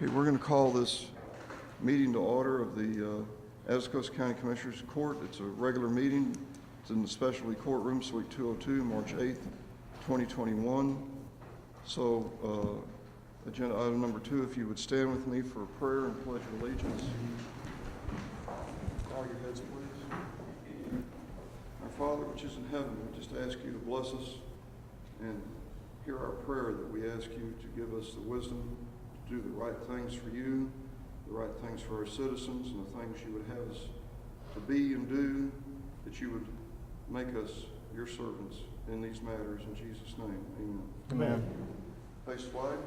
Okay, we're going to call this meeting to order of the Atascosa County Commissioners Court. It's a regular meeting. It's in the specialty courtroom, Suite 202, March 8th, 2021. So, agenda item number 2, if you would stand with me for a prayer and pledge of allegiance. Bow your heads, please. Our Father, which is in heaven, we just ask you to bless us and hear our prayer, that we ask you to give us the wisdom to do the right things for you, the right things for our citizens, and the things you would have us to be and do, that you would make us your servants in these matters. In Jesus' name, amen. Amen. Face flag.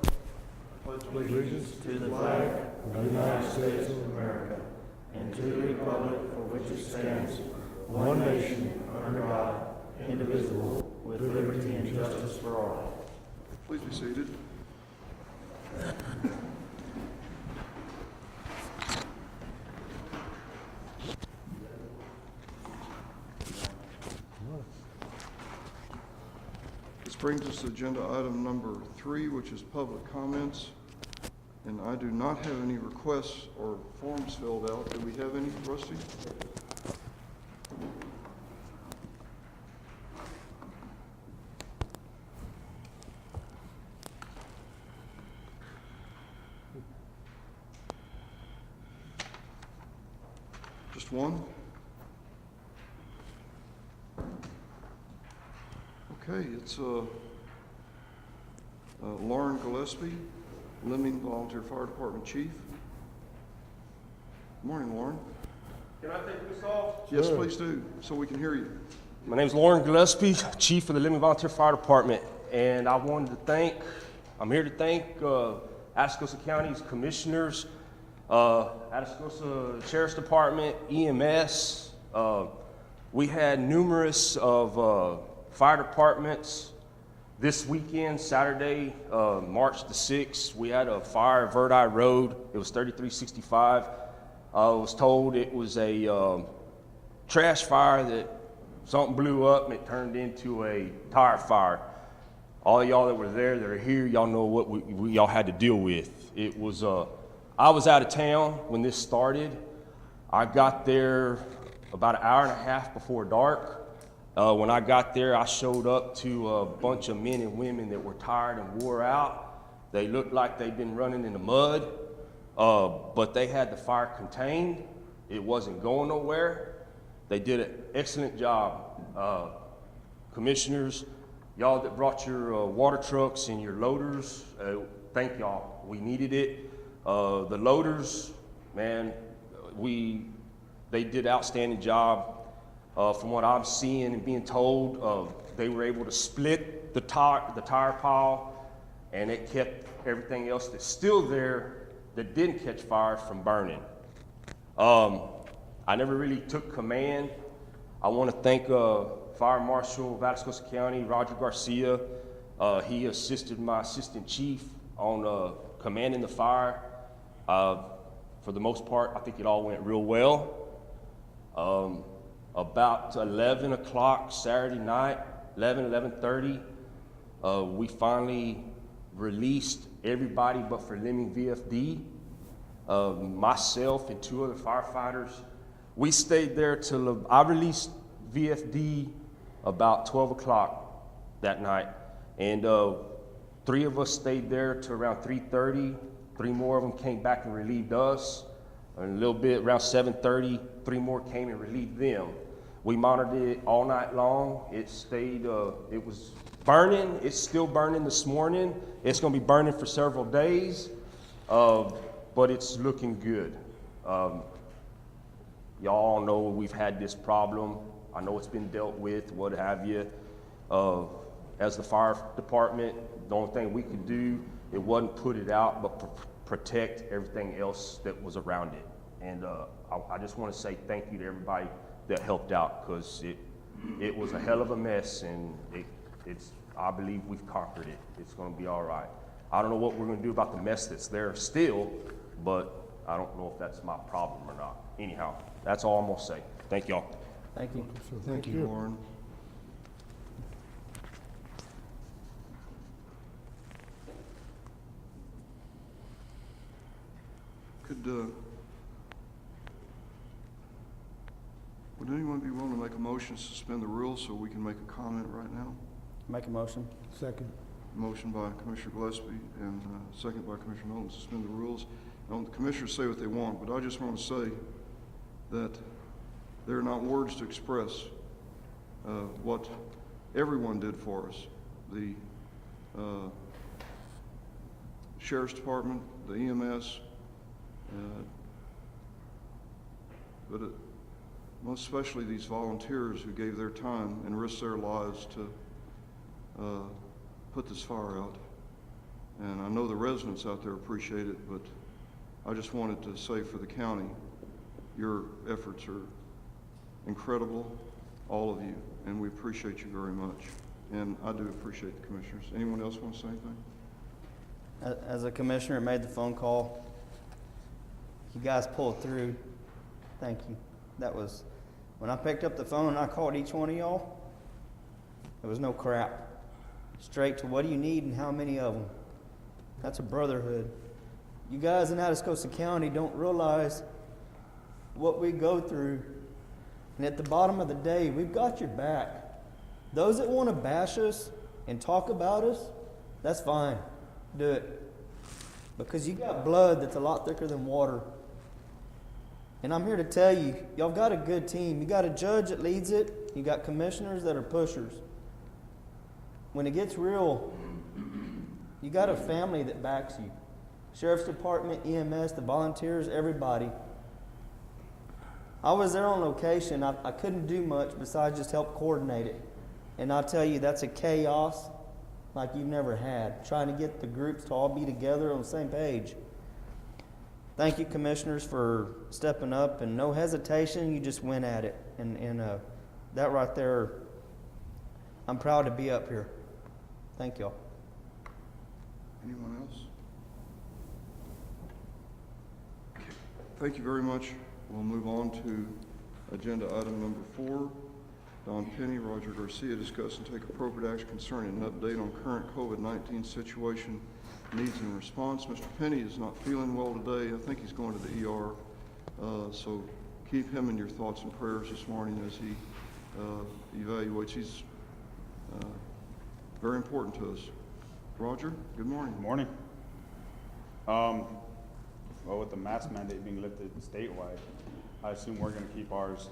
Pledge Allegiance to the flag of the United States of America and to the republic for which it stands, one nation, under God, indivisible, with liberty and justice for all. Please be seated. This brings us to agenda item number 3, which is public comments. And I do not have any requests or forms filled out. Do we have any, Rusty? Just one? Okay, it's Lauren Gillespie, Lemming Volunteer Fire Department Chief. Good morning, Lauren. Can I take this off? Yes, please do, so we can hear you. My name is Lauren Gillespie, Chief of the Lemming Volunteer Fire Department, and I'm here to thank Atascosa County's commissioners, Atascosa Sheriff's Department, EMS. We had numerous of fire departments. This weekend, Saturday, March the 6th, we had a fire at Verdi Road. It was 3365. I was told it was a trash fire that something blew up and it turned into a tire fire. All of y'all that were there, that are here, y'all know what we y'all had to deal with. It was, I was out of town when this started. I got there about an hour and a half before dark. When I got there, I showed up to a bunch of men and women that were tired and wore out. They looked like they'd been running in the mud, but they had the fire contained. It wasn't going nowhere. They did an excellent job. Commissioners, y'all that brought your water trucks and your loaders, thank y'all. We needed it. The loaders, man, they did an outstanding job. From what I'm seeing and being told, they were able to split the tire pile, and it kept everything else that's still there that didn't catch fire from burning. I never really took command. I want to thank Fire Marshal of Atascosa County, Roger Garcia. He assisted my assistant chief on commanding the fire. For the most part, I think it all went real well. About 11 o'clock Saturday night, 11:30, we finally released everybody but for Lemming VFD. Myself and 2 other firefighters, we stayed there till I released VFD about 12 o'clock that night. And 3 of us stayed there till around 3:30. 3 more of them came back and relieved us. And a little bit around 7:30, 3 more came and relieved them. We monitored it all night long. It stayed, it was burning. It's still burning this morning. It's gonna be burning for several days, but it's looking good. Y'all know we've had this problem. I know it's been dealt with, what have you. As the fire department, the only thing we could do, it wasn't put it out, but protect everything else that was around it. And I just wanna say thank you to everybody that helped out, because it was a hell of a mess, and I believe we've conquered it. It's gonna be all right. I don't know what we're gonna do about the mess that's there still, but I don't know if that's my problem or not. Anyhow, that's all I'm gonna say. Thank y'all. Thank you. Thank you, Lauren. Would anyone be willing to make a motion to suspend the rules so we can make a comment right now? Make a motion. Second. Motion by Commissioner Gillespie and second by Commissioner Mullin to suspend the rules. Now, the commissioners say what they want, but I just want to say that there are not words to express what everyone did for us. The Sheriff's Department, the EMS, but most especially these volunteers who gave their time and risked their lives to put this fire out. And I know the residents out there appreciate it, but I just wanted to say for the county, your efforts are incredible, all of you, and we appreciate you very much. And I do appreciate the commissioners. Anyone else want to say anything? As a commissioner, made the phone call. You guys pulled through. Thank you. That was, when I picked up the phone and I called each one of y'all, there was no crap. Straight to what do you need and how many of them. That's a brotherhood. You guys in Atascosa County don't realize what we go through. And at the bottom of the day, we've got your back. Those that want to bash us and talk about us, that's fine. Do it. Because you got blood that's a lot thicker than water. And I'm here to tell you, y'all got a good team. You got a judge that leads it. You got commissioners that are pushers. When it gets real, you got a family that backs you. Sheriff's Department, EMS, the volunteers, everybody. I was there on location. I couldn't do much besides just help coordinate it. And I'll tell you, that's a chaos like you've never had, trying to get the groups to all be together on the same page. Thank you, commissioners, for stepping up, and no hesitation, you just went at it. And that right there, I'm proud to be up here. Thank y'all. Anyone else? Okay. Thank you very much. We'll move on to agenda item number 4. Don Penny, Roger Garcia, discuss and take appropriate action concerning an update on current COVID-19 situation, needs and response. Mr. Penny is not feeling well today. I think he's going to the ER. So keep him in your thoughts and prayers this morning as he evaluates. He's very important to us. Roger, good morning. Good morning. Well, with the mask mandate being lifted statewide, I assume we're going to keep ours.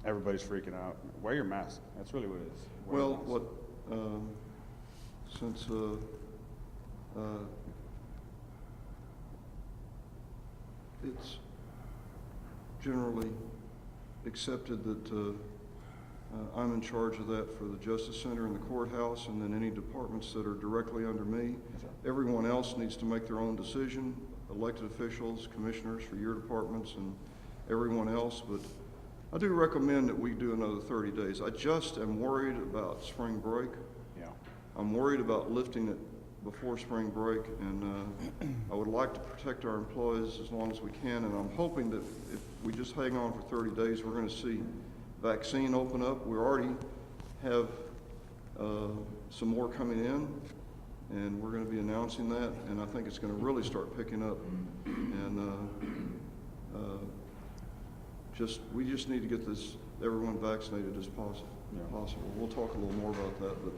Everybody's freaking out. Wear your mask. That's really what it is. Wear your Well, mask. since it's generally accepted that I'm in charge of that for the Justice Center and the courthouse, and then any departments that are directly under me. Everyone else needs to make their own decision, elected officials, commissioners for your departments, and everyone else. But I do recommend that we do another 30 days. I just am worried about spring break. Yeah. I'm worried about lifting it before spring break, and I would like to protect our employees as long as we can, and I'm hoping that if we just hang on for 30 days, we're going to see vaccine open up. We already have some more coming in, and we're going to be announcing that, and I think it's going to really start picking up. And we just need to get everyone vaccinated as possible. We'll talk a little more about that, but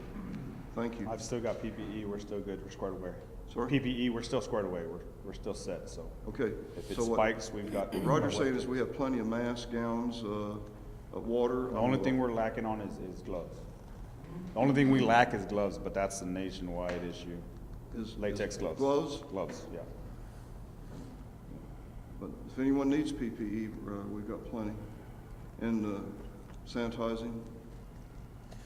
thank you. I've still got PPE. We're still good. We're squared away. Sorry? PPE, we're still squared away. We're still set. So Okay. if it So spikes, we've got. what Roger's saying is we have plenty of masks, gowns, water. The only thing we're lacking on is gloves. The only thing we lack is gloves, but that's a nationwide issue. Latex gloves. Gloves? Gloves, yeah. But if anyone needs PPE, we've got plenty. And sanitizing.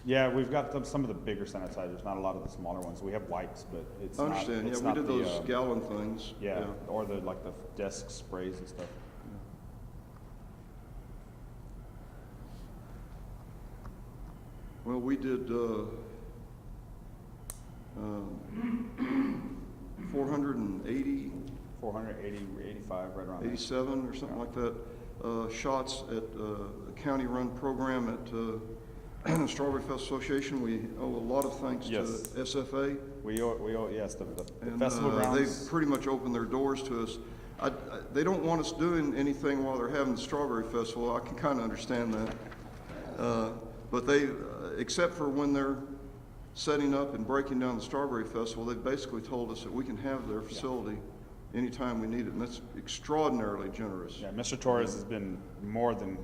Yeah, we've got some of the bigger sanitizers, not a lot of the smaller ones. We have wipes, but it's I understand. Not, it's We not did the, those gallon things. Yeah, or the desk sprays and stuff. Well, we did 480, 480, 85, right around 87 or something like that, shots at a county-run program at Strawberry Fest Association. We owe a lot of thanks to SFA. We owe, yes, the And festival grounds. they've pretty much opened their doors to us. They don't want us doing anything while they're having the Strawberry Festival. I can kind of understand that. But they, except for when they're setting up and breaking down the Strawberry Festival, they've basically told us that we can have their facility anytime we need it, and that's extraordinarily generous. Yeah, Mr. Torres has been more than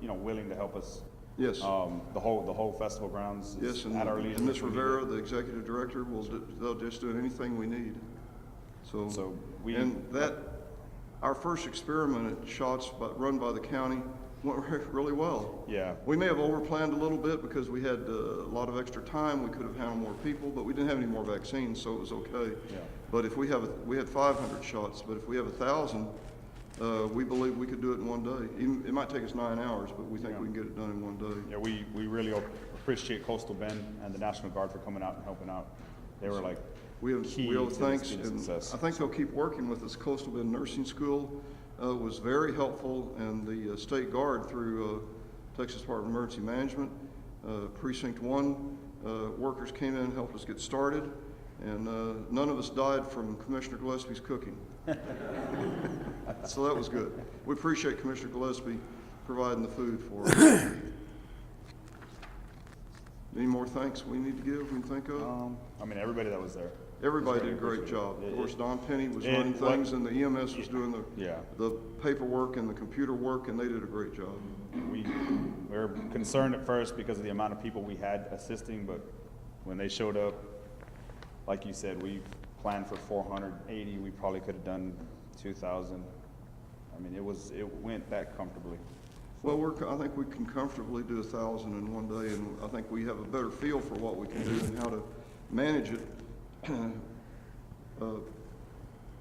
willing to help us. Yes. The whole festival grounds is Yes, and, at our leisure. and Ms. Rivera, the executive director, they'll just do anything we need. So our first experiment at shots run by the county went really well. Yeah. We may have overplanned a little bit because we had a lot of extra time. We could have handled more people, but we didn't have any more vaccines, so it was okay. Yeah. But if we had 500 shots, but if we have 1,000, we believe we could do it in one day. It might take us 9 hours, but we think we can get it done in one day. Yeah, we really appreciate Coastal Bend and the National Guard for coming out and helping out. They were like We key owe to thanks, this and success. I think they'll keep working with us. Coastal Bend Nursing School was very helpful, and the State Guard through Texas Department of Emergency Management, Precinct 1 workers came in and helped us get started, and none of us died from Commissioner Gillespie's cooking. So that was good. We appreciate Commissioner Gillespie providing the food for us. Any more thanks we need to give, we can think of? I mean, everybody that was there. Everybody did a great job. Of course, Don Penny was running things, and the EMS was doing the paperwork and the computer work, and they did a great job. We were concerned at first because of the amount of people we had assisting, but when they showed up, like you said, we planned for 480. We probably could have done 2,000. I mean, it went that comfortably. Well, I think we can comfortably do 1,000 in one day, and I think we have a better feel for what we can do and how to manage it.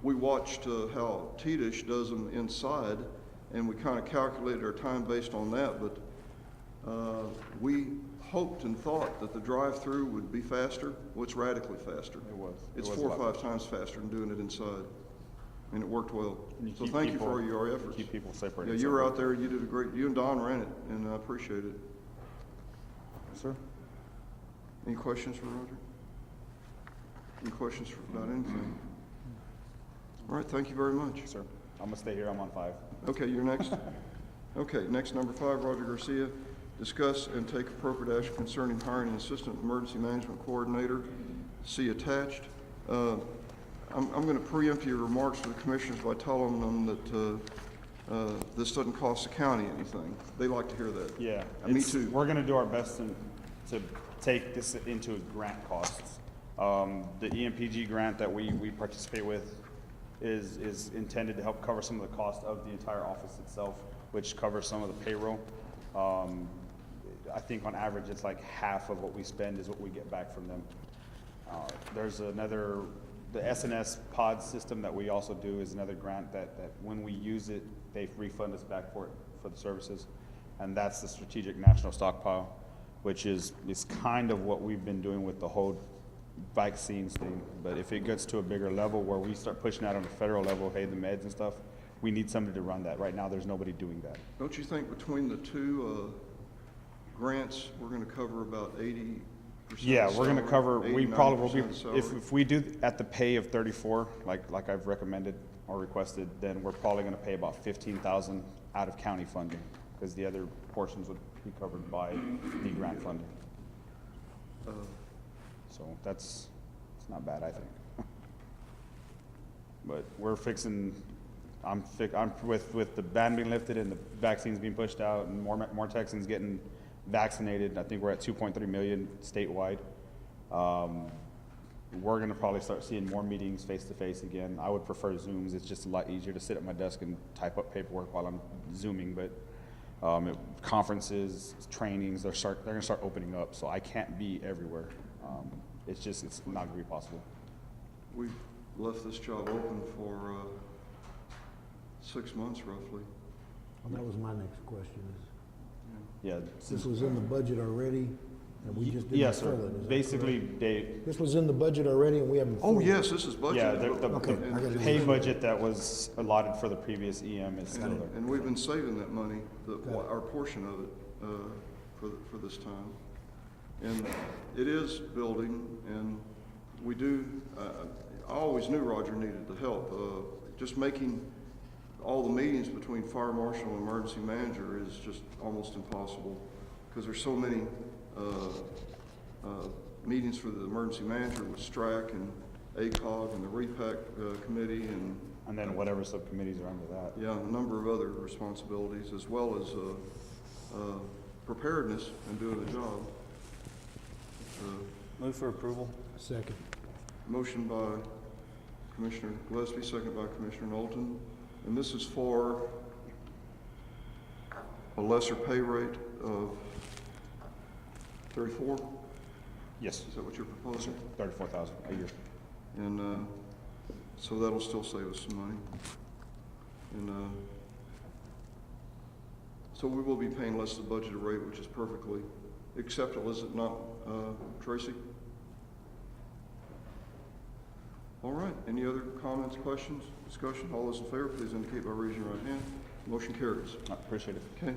We watched how Tedish does them inside, and we kind of calculated our time based on that, but we hoped and thought that the drive-through would be faster. Well, it's radically faster. It was. It's It was 4 a or lot 5 times faster than doing it inside, and it worked well. And So thank you for your efforts. Keep people separated. Yeah, you were out there, you did a great, you and Don ran it, and I appreciate it. Sir? Any questions for Roger? Any questions about anything? All right, thank you very much. Sir, I'm gonna stay here. I'm on 5. Okay, you're next. Okay, next, number 5, Roger Garcia. Discuss and take appropriate action concerning hiring an assistant emergency management coordinator. See attached. I'm going to preempt your remarks to the commissioners by telling them that this doesn't cost the county anything. They like to hear that. Yeah. Me too. We're gonna do our best to take this into grant costs. The EMPG grant that we participate with is intended to help cover some of the cost of the entire office itself, which covers some of the payroll. I think on average, it's like half of what we spend is what we get back from them. There's the SNS pod system that we also do is another grant that when we use it, they refund us back for the services. And that's the strategic national stockpile, which is kind of what we've been doing with the whole vaccines thing. But if it gets to a bigger level where we start pushing out on the federal level, hey, the meds and stuff, we need somebody to run that. Right now, there's nobody doing that. Don't you think between the two grants, we're going to cover about 80%? Yeah, we're going to cover, 80, we probably will be, 90% salary? if we do at the pay of 34, like I've recommended or requested, then we're probably going to pay about 15,000 out of county funding, because the other portions would be covered by the grant funding. So it's not bad, I think. But we're fixing, I'm with the ban being lifted and the vaccines being pushed out and more Texans getting vaccinated. I think we're at 2.3 million statewide. We're gonna probably start seeing more meetings face to face again. I would prefer Zooms. It's just a lot easier to sit at my desk and type up paperwork while I'm Zooming, but conferences, trainings, they're gonna start opening up, so I can't be everywhere. It's not gonna be possible. We've left this job open for 6 months roughly. Well, that was my next question. Yeah. This was in the budget already, and we just Yes, didn't sir. fill it. Is that Basically, correct? This was in the budget already, and we haven't Oh, filled it. yes, this is budgeted. yeah, Okay, I got the it. pay budget that was allotted for the previous EM is still there. And we've been saving that money, our portion of it, for this time. And it is building, and we do, I always knew Roger needed the help. Just making all the meetings between fire marshal and emergency manager is just almost impossible because there's so many meetings for the emergency manager with STRAC and ACOG and the REPAC committee And then whatever subcommittees are under that. yeah, a number of other responsibilities as well as preparedness and doing the job. Move for approval. Second. Motion by Commissioner Gillespie, second by Commissioner Knowlton. And this is for a lesser pay rate of 34? Yes, Is that what you're proposing? 34,000 a year. And so that'll still save us some money. And so we will be paying less than the budgeted rate, which is perfectly acceptable, is it not, Tracy? All right, any other comments, questions, discussion? All those in favor, please indicate by raising your right hand. Motion carries. I appreciate it. Okay.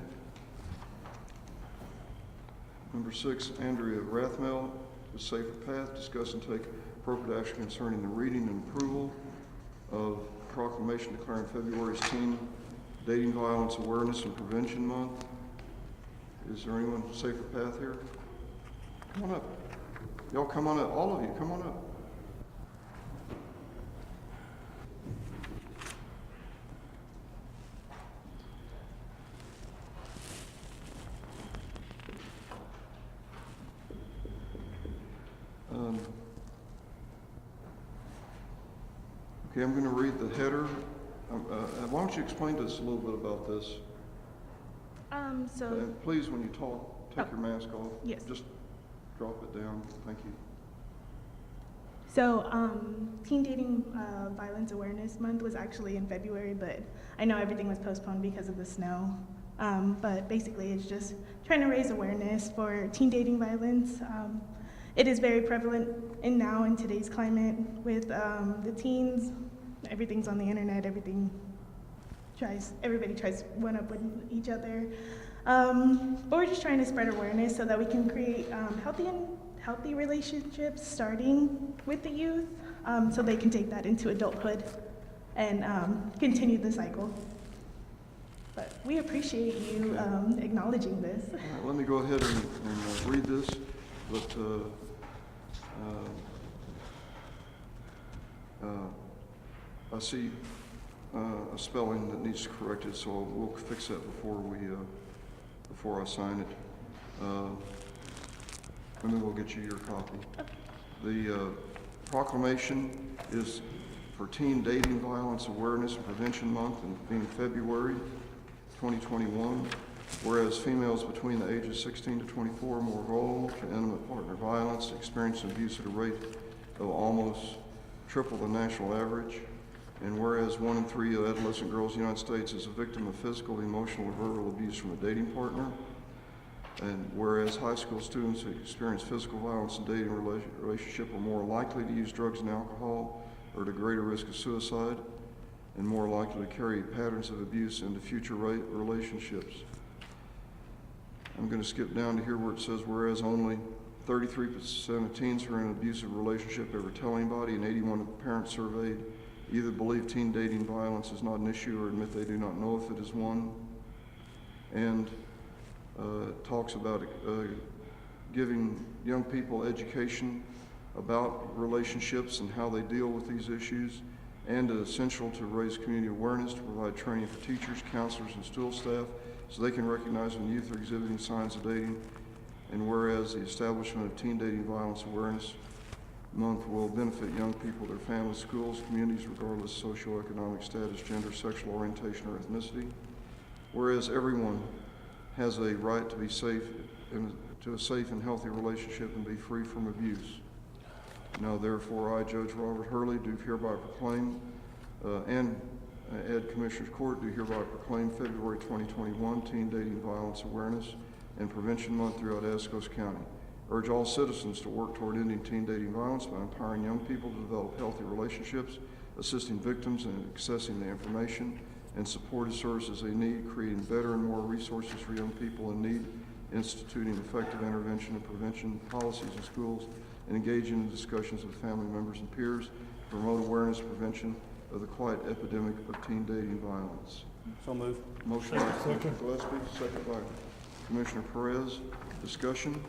Number 6, Andrea Rathmel, with Safer Path, discuss and take appropriate action concerning the reading and approval of proclamation declaring February's Teen Dating Violence Awareness and Prevention Month. Is there anyone from Safer Path here? Come on up. Y'all come on up. All of you, come on up. Okay, I'm going to read the header. Why don't you explain to us a little bit about this? And please, when you talk, take your mask off. Yes. Just drop it down. Thank you. So, Teen Dating Violence Awareness Month was actually in February, but I know everything was postponed because of the snow. But basically, it's just trying to raise awareness for teen dating violence. It is very prevalent now in today's climate with the teens. Everything's on the internet. Everybody tries one up with each other. But we're just trying to spread awareness so that we can create healthy relationships starting with the youth, so they can take that into adulthood and continue the cycle. But we appreciate you acknowledging this. All right, let me go ahead and read this, but I see a spelling that needs corrected, so we'll fix that before I sign it. And then we'll get you your copy. The proclamation is for Teen Dating Violence Awareness and Prevention Month, and being February 2021, whereas females between the ages 16 to 24 are more vulnerable to intimate partner violence, experience abuse at a rate of almost triple the national average, and whereas 1 in 3 adolescent girls in the United States is a victim of physical, emotional, or verbal abuse from a dating partner, and whereas high school students who experience physical violence in dating relationship are more likely to use drugs and alcohol, or at a greater risk of suicide, and more likely to carry patterns of abuse into future relationships. I'm going to skip down to here where it says, whereas only 33% of teens who are in an abusive relationship ever tell anybody, and 81% of parents surveyed either believe teen dating violence is not an issue or admit they do not know if it is one. And talks about giving young people education about relationships and how they deal with these issues, and it's essential to raise community awareness, to provide training for teachers, counselors, and school staff so they can recognize when youth are exhibiting signs of dating. And whereas the establishment of Teen Dating Violence Awareness Month will benefit young people, their families, schools, communities, regardless of socioeconomic status, gender, sexual orientation, or ethnicity. Whereas everyone has a right to be safe and to a safe and healthy relationship and be free from abuse. Now therefore I, Judge Robert Hurley, do hereby proclaim, and Ed Commissioner's Court do hereby proclaim February 2021 Teen Dating Violence Awareness and Prevention Month throughout Atascosa County. Urge all citizens to work toward ending teen dating violence by empowering young people to develop healthy relationships, assisting victims in accessing the information and supportive services they need, creating better and more resources for young people in need, instituting effective intervention and prevention policies in schools, and engage in discussions with family members and peers to promote awareness and prevention of the quiet epidemic of teen dating violence. So move. Motion by Commissioner Gillespie, second by Commissioner Perez. Discussion.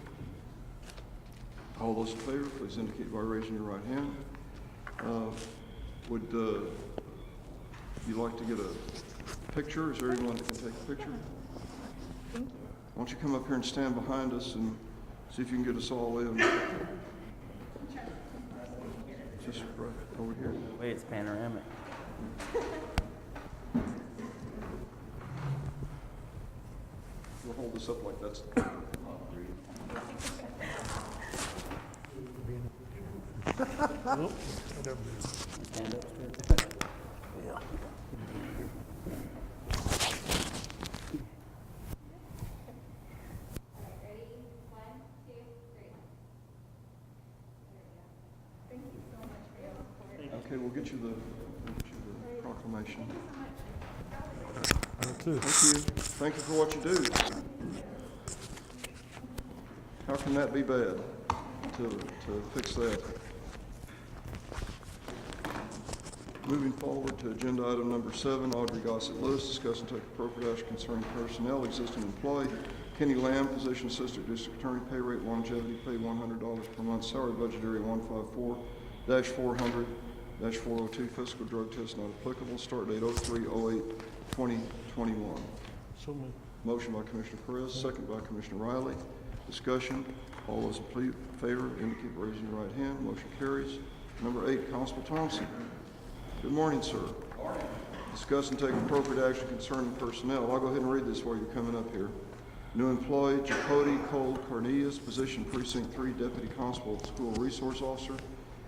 All those in favor, please indicate by raising your right hand. Would you like to get a picture? Is there anyone that can take a picture? Thank you. Why don't you come up here and stand behind us and see if you can get us all in. Just right over here. Wait, it's panoramic. We'll hold this up like that's. Stand up straight. Yeah. Ready? 1, 2, 3. Thank you so much for your support. Okay, we'll get you the proclamation. Me too. Thank you. Thank you for what you do. How can that be bad to fix that? Moving forward to agenda item number 7, Audrey Gossett Lewis, discuss and take appropriate action concerning personnel, existing employee, Kenny Lamb, position assistant district attorney, pay rate, longevity, pay $100 per month, salary budget area 154-400-402, physical drug test not applicable, start date 03/08/2021. So moved. Motion by Commissioner Perez, second by Commissioner Riley. Discussion. All those in favor indicate by raising your right hand. Motion carries. Number 8, Constable Thompson. Good morning, sir. Good morning. Discuss and take appropriate action concerning personnel. I'll go ahead and read this while you're coming up here. New employee, Jacody Cole Cornelius, position Precinct 3, Deputy Constable, School Resource Officer.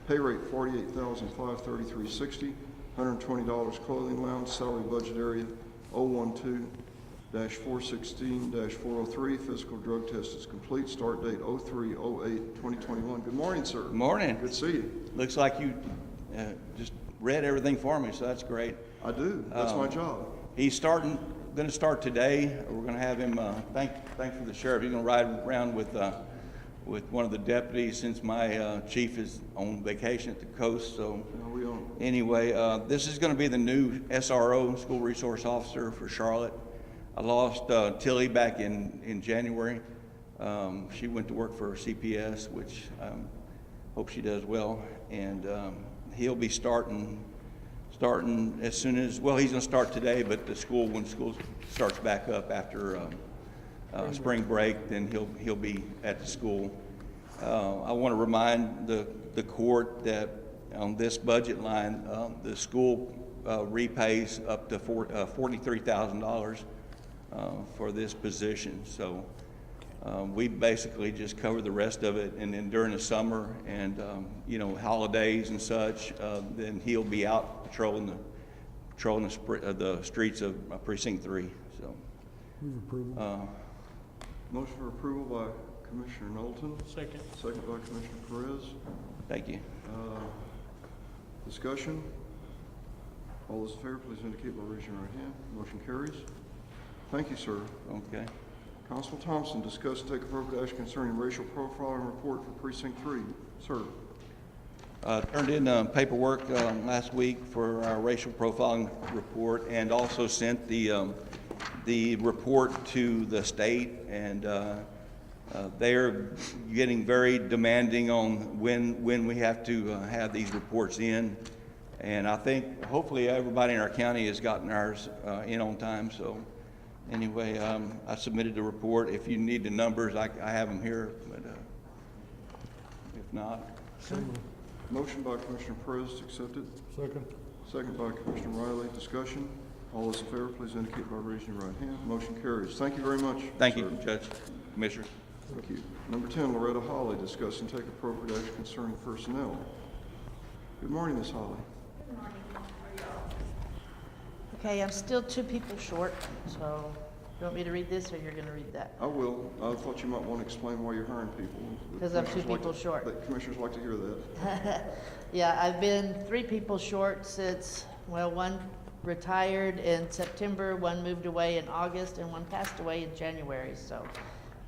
Pay rate $48,533.60, $120 clothing allowance, salary budget area 012-416-403. Physical drug test is complete. Start date 03/08/2021. Good morning, sir. Good morning. Good to see you. Looks like you just read everything for me, so that's great. I do. That's my job. He's going to start today. We're going to have him. Thank for the sheriff. He's going to ride around with one of the deputies since my chief is on vacation at the coast. So anyway, this is going to be the new SRO, School Resource Officer for Charlotte. I lost Tilly back in January. She went to work for CPS, which hope she does well. And he'll be starting as soon as, well, he's going to start today, but when school starts back up after spring break, then he'll be at the school. I want to remind the court that on this budget line, the school repays up to $43,000 for this position. So we basically just cover the rest of it, and then during the summer and holidays and such, then he'll be out patrolling the streets of Precinct 3. So Move approval. Motion for approval by Commissioner Knowlton. Second. Second by Commissioner Perez. thank you. Discussion. All those in favor, please indicate by raising your right hand. Motion carries. Thank you, sir. Okay. Constable Thompson, discuss and take appropriate action concerning racial profiling report for Precinct 3. Sir. Turned in paperwork last week for our racial profiling report, and also sent the report to the state, and they're getting very demanding on when we have to have these reports in. And I think hopefully everybody in our county has gotten ours in on time. So anyway, I submitted the report. If you need the numbers, I have them here, but if not. So moved. Motion by Commissioner Perez to accept it. Second. Second by Commissioner Riley. Discussion. All those in favor, please indicate by raising your right hand. Motion carries. Thank you very much. Thank sir. you, Judge, Commissioner. Thank you. Number 10, Loretta Holly, discuss and take appropriate action concerning personnel. Good morning, Ms. Holly. Good morning. How are y'all? Okay, I'm still 2 people short, so you want me to read this or you're going to read that? I will. I thought you might want to explain why you're hiring people. Because I'm 2 Commissioners like people to- short. the Commissioners like to hear that. Yeah, I've been 3 people short since, well, 1 retired in September, 1 moved away in August, and 1 passed away in January. So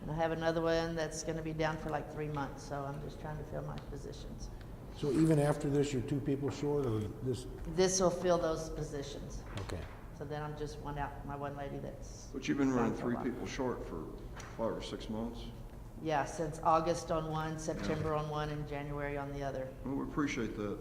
And I have another one that's gonna be down for like 3 months, so I'm just trying to fill my positions. So even after this, you're 2 people short, or this, This will fill those positions. okay. So then I'm just one out, my one lady that's. But you've been running gone for a 3 while. people short for 5 or 6 months. Yeah, since August on one, September on one, and January on the other. Well, we appreciate that.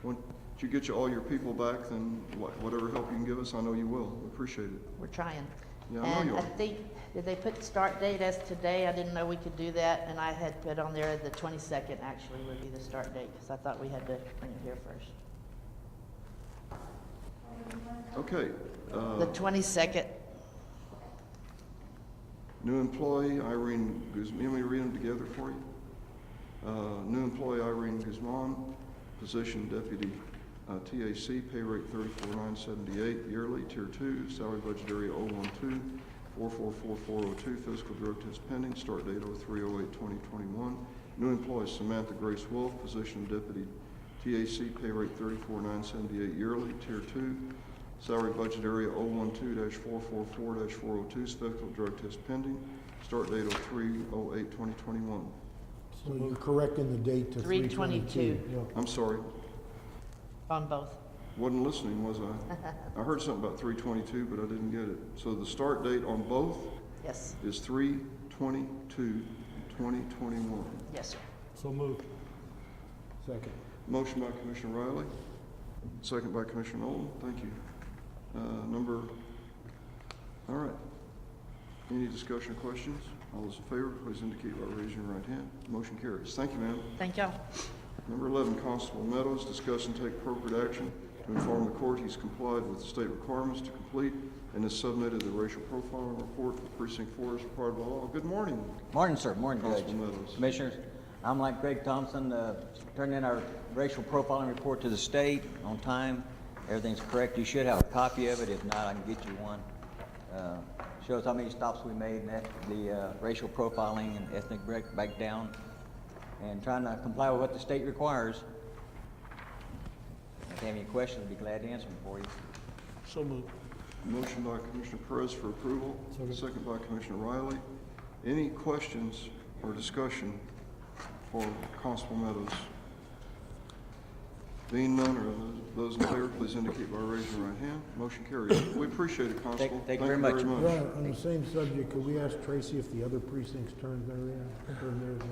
Once you get all your people back, then whatever help you can give us, I know you will. We appreciate it. We're trying. Yeah, I know And you I are. think, did they put start date as today? I didn't know we could do that, and I had put on there the 22nd actually would be the start date, because I thought we had to bring it here first. Okay. The 22nd, New employee, Irene Guzman. You want me to read them together for you? New employee, Irene Guzman, position deputy TAC, pay rate $34,978 yearly, tier 2, salary budget area 012, 444402, physical drug test pending, start date 03/08/2021. New employee, Samantha Grace Wolf, position deputy TAC, pay rate $34,978 yearly, tier 2, salary budget area 012-444-402, physical drug test pending, start date 03/08/2021. So you're correcting the date to 3/22. 3/22. I'm sorry, on both. wasn't listening, was I? I heard something about 3/22, but I didn't get it. So the start date on both Yes, is 3/22/2021. yes, sir. So moved. Second. Motion by Commissioner Riley, second by Commissioner Nolan. Thank you. All right. Any discussion or questions? All those in favor, please indicate by raising your right hand. Motion carries. Thank you, ma'am. Thank y'all. Number 11, Constable Meadows, discuss and take appropriate action to inform the court he's complied with the state requirements to complete and has submitted the racial profiling report for Precinct 4 as required by law. Good morning, Morning, sir. Morning, Judge. Constable Meadows. Commissioners, I'm like Greg Thompson, turned in our racial profiling report to the state on time. Everything's correct. You should have a copy of it. If not, I can get you one. Shows how many stops we made in the racial profiling and ethnic breakdown, and trying to comply with what the state requires. If you have any questions, I'd be glad to answer them for you. So moved. Motion by Commissioner Perez for approval, second by Commissioner Riley. Any questions or discussion for Constable Meadows? Being none, or those in favor, please indicate by raising your right hand. Motion carries. We appreciate it, Constable. Thank you very much. Right, on the same subject, could we ask Tracy if the other precincts turned theirs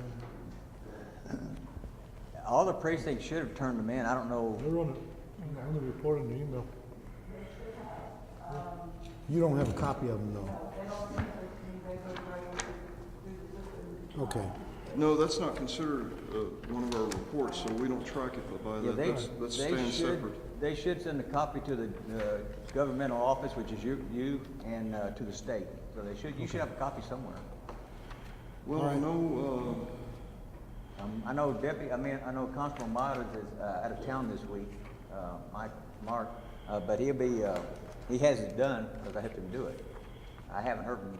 in? All the precincts should have turned them in. I don't know. They're on the report in the email. You don't have a copy of them, though? Okay. No, that's not considered one of our reports, so we don't track it by Yeah, that. That stands separate. They should send a copy to the governmental office, which is you, and to the state. So you should have a copy somewhere. Well, I know, I know Constable Myers is out of town this week, Mark, but he has it done because I helped him do it. I haven't heard from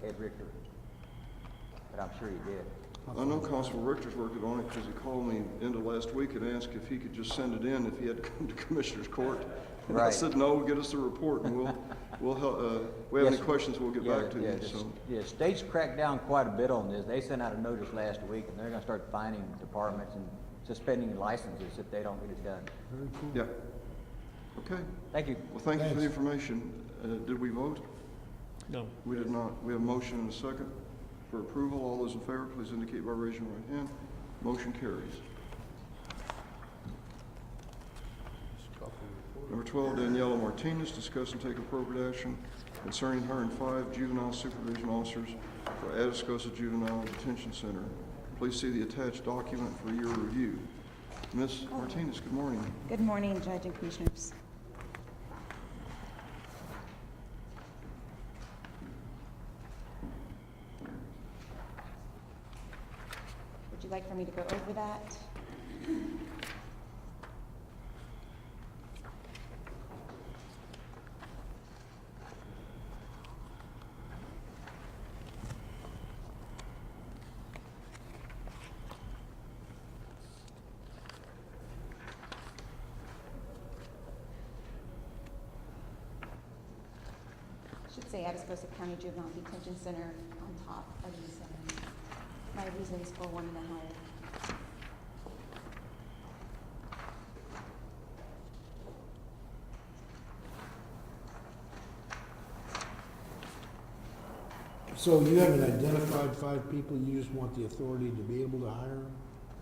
Ed Richter, but I'm sure he did. I know Constable Richter's working on it because he called me end of last week and asked if he could just send it in if he had to come to Commissioner's Court. And I Right. said, no, get us the report and we'll help, if we have Yes, any sir. questions, we'll get back to you, so. Yeah, state's cracked down quite a bit on this. They sent out a notice last week, and they're gonna start fining departments and suspending licenses if they don't get it done. Very cool. Yeah. Okay. Thank you. Well, thank you for the information. Did we vote? No. We did not. We have a motion and a second for approval. All those in favor, please indicate by raising your right hand. Motion carries. Number 12, Daniela Martinez, discuss and take appropriate action concerning hiring 5 juvenile supervision officers for Atascosa Juvenile Detention Center. Please see the attached document for your review. Ms. Martinez, good morning. Good morning, Judge and Commissioners. Would you like for me to go over that? Should say Atascosa County Juvenile Detention Center on top of these, my reasons for wanting to hire. So you haven't identified 5 people, you just want the authority to be able to hire them?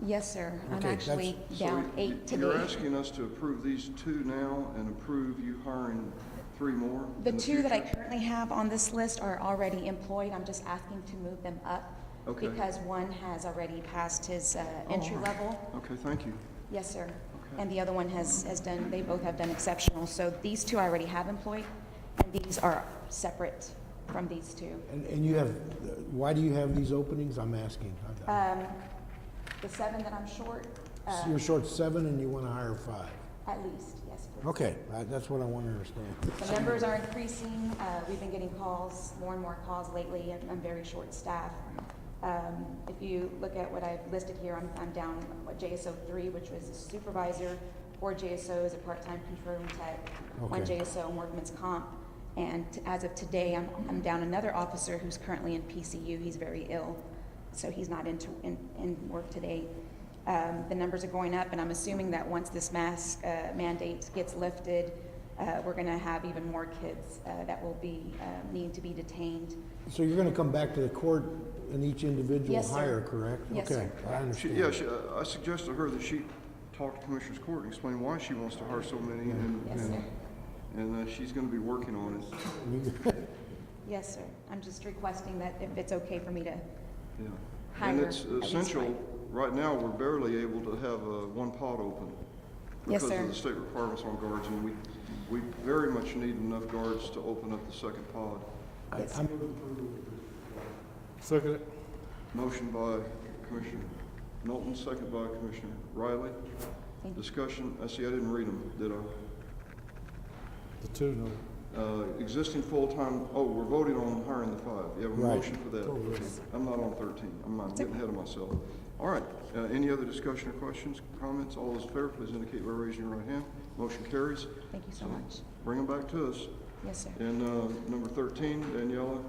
Yes, sir. I'm Okay, actually So down 8 today. You're asking us to approve these 2 now and approve you hiring 3 more? The in 2 that I future? currently have on this list are already employed. I'm just asking to move them up. Okay. Because one has already passed his entry level. Okay, thank you. Yes, sir. And the other one has done, they both have done exceptional. So these 2 I already have employed, and these are separate from these 2. And you have, why do you have these openings? I'm asking. The 7 that I'm short, So you're short 7 and you want to hire 5? at least, yes, please. Okay, that's what I want to understand. The numbers are increasing. We've been getting calls, more and more calls lately. I'm very short-staffed. If you look at what I've listed here, I'm down JSO 3, which was a supervisor, 4 JSOs, a part-time control room tech, 1 Okay. JSO in workman's comp. And as of today, I'm down another officer who's currently in PCU. He's very ill, so he's not in work today. The numbers are going up, and I'm assuming that once this mask mandate gets lifted, we're going to have even more kids that will be needing to be detained. So you're going to come back to the court in each individual Yes, sir. hire, correct? Yes, Okay, sir. I understand. I suggested to her that she talk to Commissioner's Court and explain why she wants to hire so many, Yes, sir. and she's going to be working on it. Yes, sir. I'm just requesting that if it's okay for me to Yeah. hire. And it's at least essential, one. right now, we're barely able to have one pod open Yes, because sir. of the state requirements on guards, and we very much need enough guards to open up the second pod. Yes. Second. Motion by Commissioner Knowlton, second by Commissioner Riley. Thank you. Discussion, I see I didn't read them, did I? The 2, no. Existing full-time, we're voting on hiring the 5. You have a Right. motion for that? Totally. I'm not on 13. I'm getting ahead of myself. All right, any other discussion or questions, comments? All those in favor, please indicate by raising your right hand. Motion carries. Thank you so much. Bring them back to us. Yes, sir. And number 13, Daniela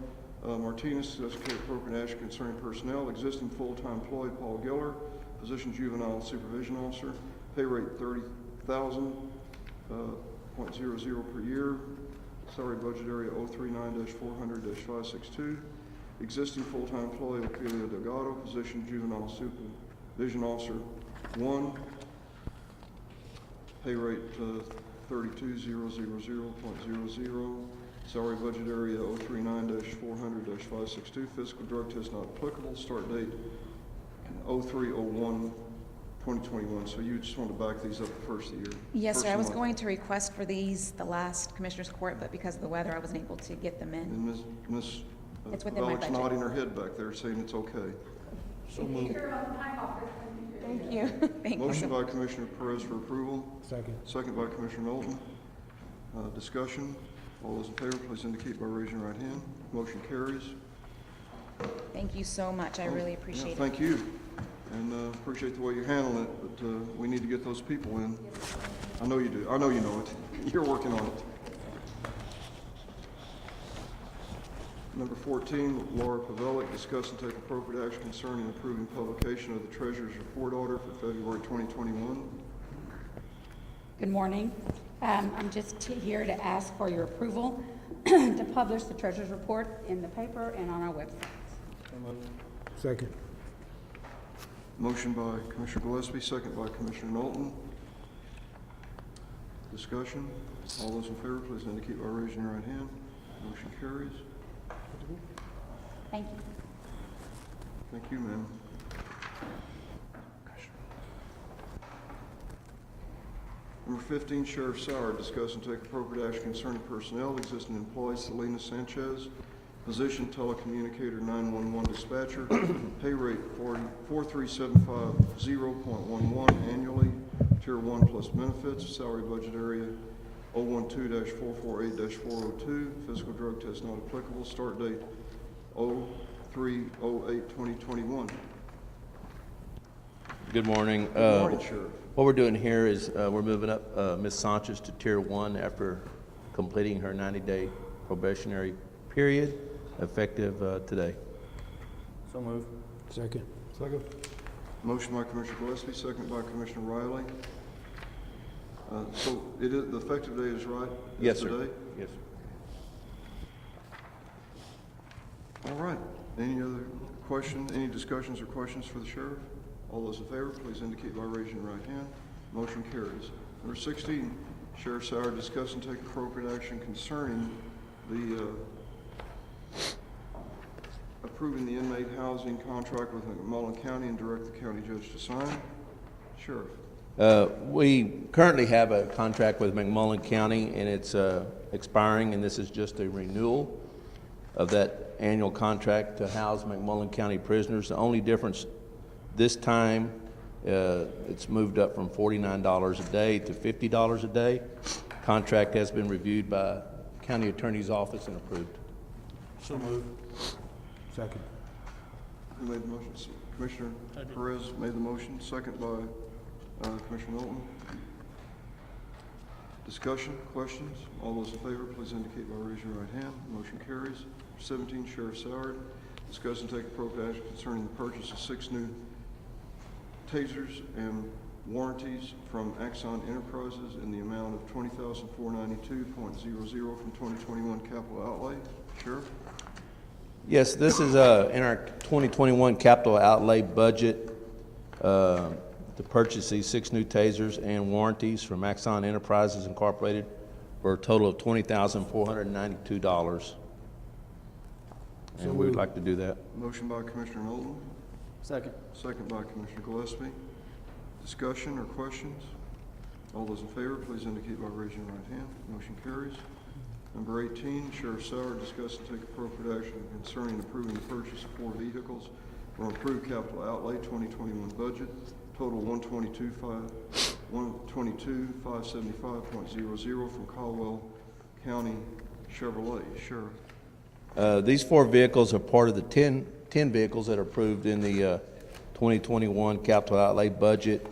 Martinez, to execute appropriate action concerning personnel. Existing full-time employee Paul Giller, position juvenile supervision officer, pay rate $30,000.00 per year. Salary budget area 039-400-562. Existing full-time employee Ophelia Delgado, position juvenile supervision officer 1. Pay rate $32,000.00. Salary budget area 039-400-562. Physical drug test not applicable. Start date 03/01/2021. So you just want to back these up the first of the year? Yes, sir. I First was month. going to request for these the last Commissioner's Court, but because of the weather, I wasn't able to get them in. And Ms. It's within my Bellick's budget. nodding her head back there saying it's okay. So moved. Thank you. Thank you. Motion by Commissioner Perez for approval, Second. second by Commissioner Knowlton. Discussion. All those in favor, please indicate by raising your right hand. Motion carries. Thank you so much. I really appreciate it. Thank you, and appreciate the way you're handling it, but we need to get those people in. I know you do. I know you know it. You're working on it. Number 14, Laura Pavelic, discuss and take appropriate action concerning approving publication of the Treasurer's Report Order for February 2021. Good morning. I'm just here to ask for your approval to publish the Treasurer's Report in the paper and on our website. Second. Motion by Commissioner Gillespie, second by Commissioner Knowlton. Discussion. All those in favor, please indicate by raising your right hand. Motion carries. Thank you. Thank you, ma'am. Number 15, Sheriff Sauer, discuss and take appropriate action concerning personnel. Existing employee Selena Sanchez, position telecommunicator 911 dispatcher, pay rate 43750.11 annually, tier 1 plus benefits, salary budget area 012-448-402, physical drug test not applicable, start date 03/08/2021. Good morning. Good morning, Sheriff. What we're doing here is we're moving up Ms. Sanchez to Tier 1 after completing her 90-day probationary period, effective today. So moved. Second. Motion by Commissioner Gillespie, second by Commissioner Riley. So it is, the effective date is right? Yes, It's sir. today? Yes. All right. Any other questions, any discussions or questions for the sheriff? All those in favor, please indicate by raising your right hand. Motion carries. Number 16, Sheriff Sauer, discuss and take appropriate action concerning the approving the inmate housing contract with Mullin County and direct the county judge to sign. Sheriff. We currently have a contract with McMullen County, and it's expiring, and this is just a renewal of that annual contract to house McMullen County prisoners. The only difference this time, it's moved up from $49 a day to $50 a day. Contract has been reviewed by County Attorney's Office and approved. So moved. Second. Who made the motion? Commissioner Perez made the motion, second by Commissioner Milton. Discussion, questions? All those in favor, please indicate by raising your right hand. Motion carries. 17, Sheriff Sauer, discuss and take appropriate action concerning the purchase of 6 new tasers and warranties from Axon Enterprises in the amount of $20,492.00 from 2021 capital outlay. Sheriff? Yes, this is in our 2021 capital outlay budget to purchase these 6 new tasers and warranties from Axon Enterprises Incorporated for a total of $20,492. And we would like to do that. Motion by Commissioner Milton, Second. second by Commissioner Gillespie. Discussion or questions? All those in favor, please indicate by raising your right hand. Motion carries. Number 18, Sheriff Sauer, discuss and take appropriate action concerning approving the purchase of 4 vehicles from approved capital outlay 2021 budget, total $122,575.00 from Caldwell County Chevrolet. Sheriff. These 4 vehicles are part of the 10 vehicles that are approved in the 2021 capital outlay budget.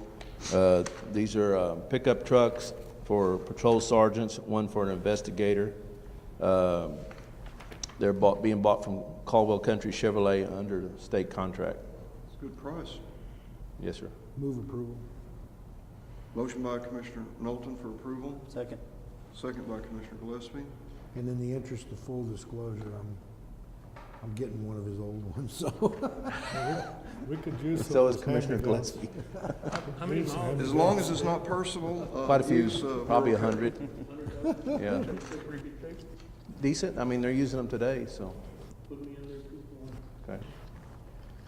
These are pickup trucks for patrol sergeants, 1 for an investigator. They're being bought from Caldwell Country Chevrolet under the state contract. It's a good price. Yes, sir. Move approval. Motion by Commissioner Milton for approval, Second. second by Commissioner Gillespie. And in the interest of full disclosure, I'm getting one of his old ones, so. We could use. So is Commissioner Gillespie. As long as it's not personal. Quite a few, use, probably we're okay. 100. Yeah. Decent. I mean, they're using them today, so. Okay.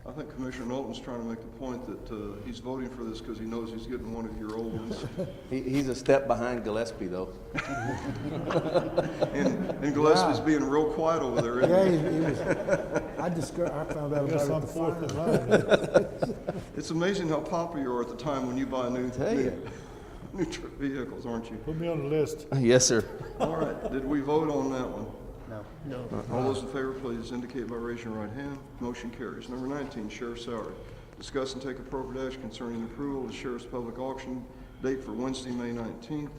I think Commissioner Milton's trying to make the point that he's voting for this because he knows he's getting one of your old ones. He's a step behind Gillespie, though. And Gillespie's being real quiet over there, isn't Yeah, he? he was, I found out about it at the fire. It's amazing how popular you are at the time when you buy new vehicles, aren't you? Put me on the list. Yes, sir. All right, did we vote on that one? No. All those in favor, please indicate by raising your right hand. Motion carries. Number 19, Sheriff Sauer. Discuss and take appropriate action concerning the approval of the Sheriff's public auction date for Wednesday, May 19th,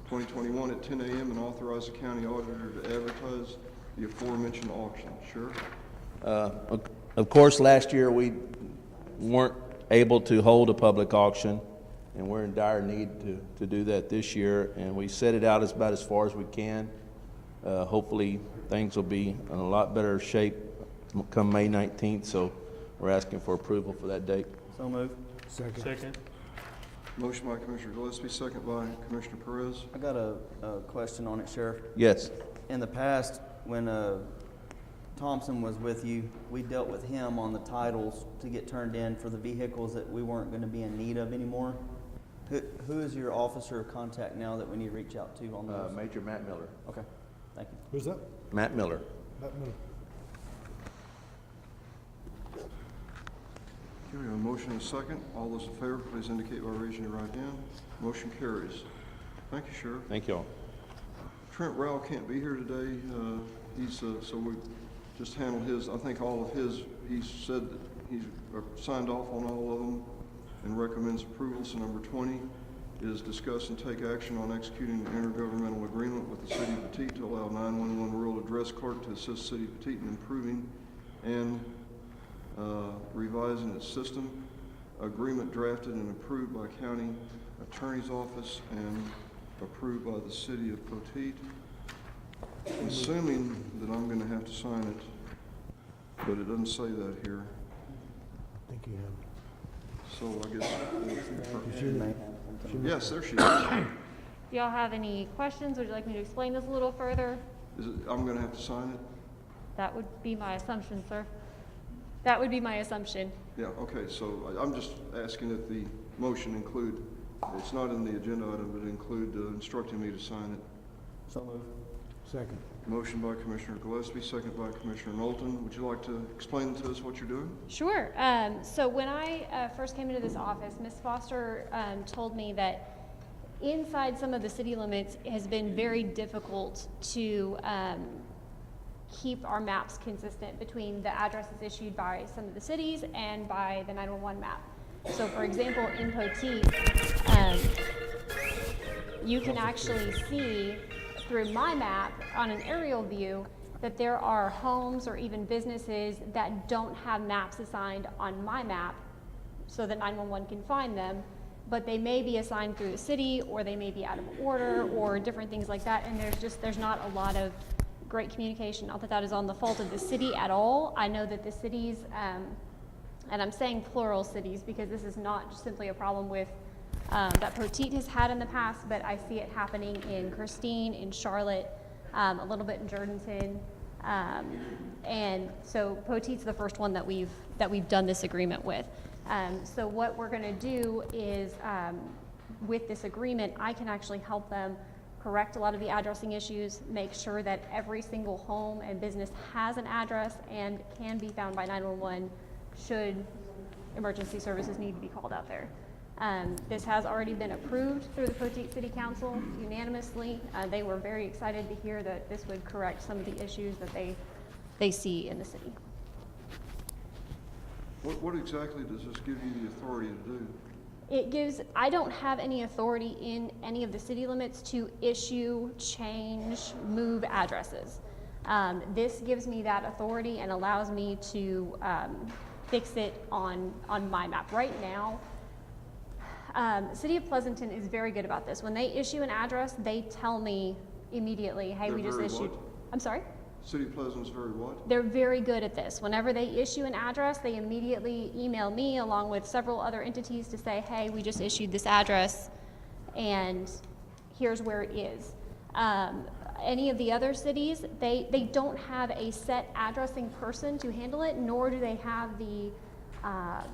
2021 at 10 a.m. and authorize the county auditor to advertise the aforementioned auction. Sheriff? Of course, last year we weren't able to hold a public auction, and we're in dire need to do that this year, and we set it out about as far as we can. Hopefully, things will be in a lot better shape come May 19th, so we're asking for approval for that date. So moved. Second. Motion by Commissioner Gillespie, second by Commissioner Perez. I got a question on it, Sheriff. Yes. In the past, when Thompson was with you, we dealt with him on the titles to get turned in for the vehicles that we weren't going to be in need of anymore. Who is your officer of contact now that we need to reach out to on those? Major Matt Miller. Okay, thank you. Who's that? Matt Miller. Okay, we have a motion and a second. All those in favor, please indicate by raising your right hand. Motion carries. Thank you, Sheriff. Thank you all. Trent Rowell can't be here today. So we just handled his, I think all of his, he said that he's signed off on all of them and recommends approval. So number 20 is discuss and take action on executing an intergovernmental agreement with the City of Petite to allow 911 rural address clerk to assist City of Petite in improving and revising its system. Agreement drafted and approved by County Attorney's Office and approved by the City of Petite. Assuming that I'm going to have to sign it, but it doesn't say that here. I think you have. So I guess. She- Yes, there she is. Do y'all have any questions? Would you like me to explain this a little further? I'm going to have to sign it? That would be my assumption, sir. That would be my assumption. Yeah, okay, so I'm just asking that the motion include, it's not in the agenda item, but include instructing me to sign it. So moved. Second. Motion by Commissioner Gillespie, second by Commissioner Knowlton. Would you like to explain to us what you're doing? Sure. So when I first came into this office, Ms. Foster told me that inside some of the city limits it has been very difficult to keep our maps consistent between the addresses issued by some of the cities and by the 911 map. So for example, in Petite, you can actually see through my map on an aerial view that there are homes or even businesses that don't have maps assigned on my map so that 911 can find them, but they may be assigned through the city or they may be out of order or different things like that, and there's not a lot of great communication. Not that that is on the fault of the city at all. I know that the cities, and I'm saying plural cities because this is not just simply a problem with that Petite has had in the past, but I see it happening in Christine, in Charlotte, a little bit in Jourdanton, and so Petite's the first one that we've done this agreement with. So what we're going to do is, with this agreement, I can actually help them correct a lot of the addressing issues, make sure that every single home and business has an address and can be found by 911 should emergency services need to be called out there. This has already been approved through the Petite City Council unanimously. They were very excited to hear that this would correct some of the issues that they see in the city. What exactly does this give you the authority to do? It gives, I don't have any authority in any of the city limits to issue, change, move addresses. This gives me that authority and allows me to fix it on my map. Right now, the City of Pleasanton is very good about this. When they issue an address, they tell me immediately, hey, we just issued. I'm sorry? City of Pleasant is very what? They're very good at this. Whenever they issue an address, they immediately email me along with several other entities to say, hey, we just issued this address and here's where it is. Any of the other cities, they don't have a set addressing person to handle it, nor do they have the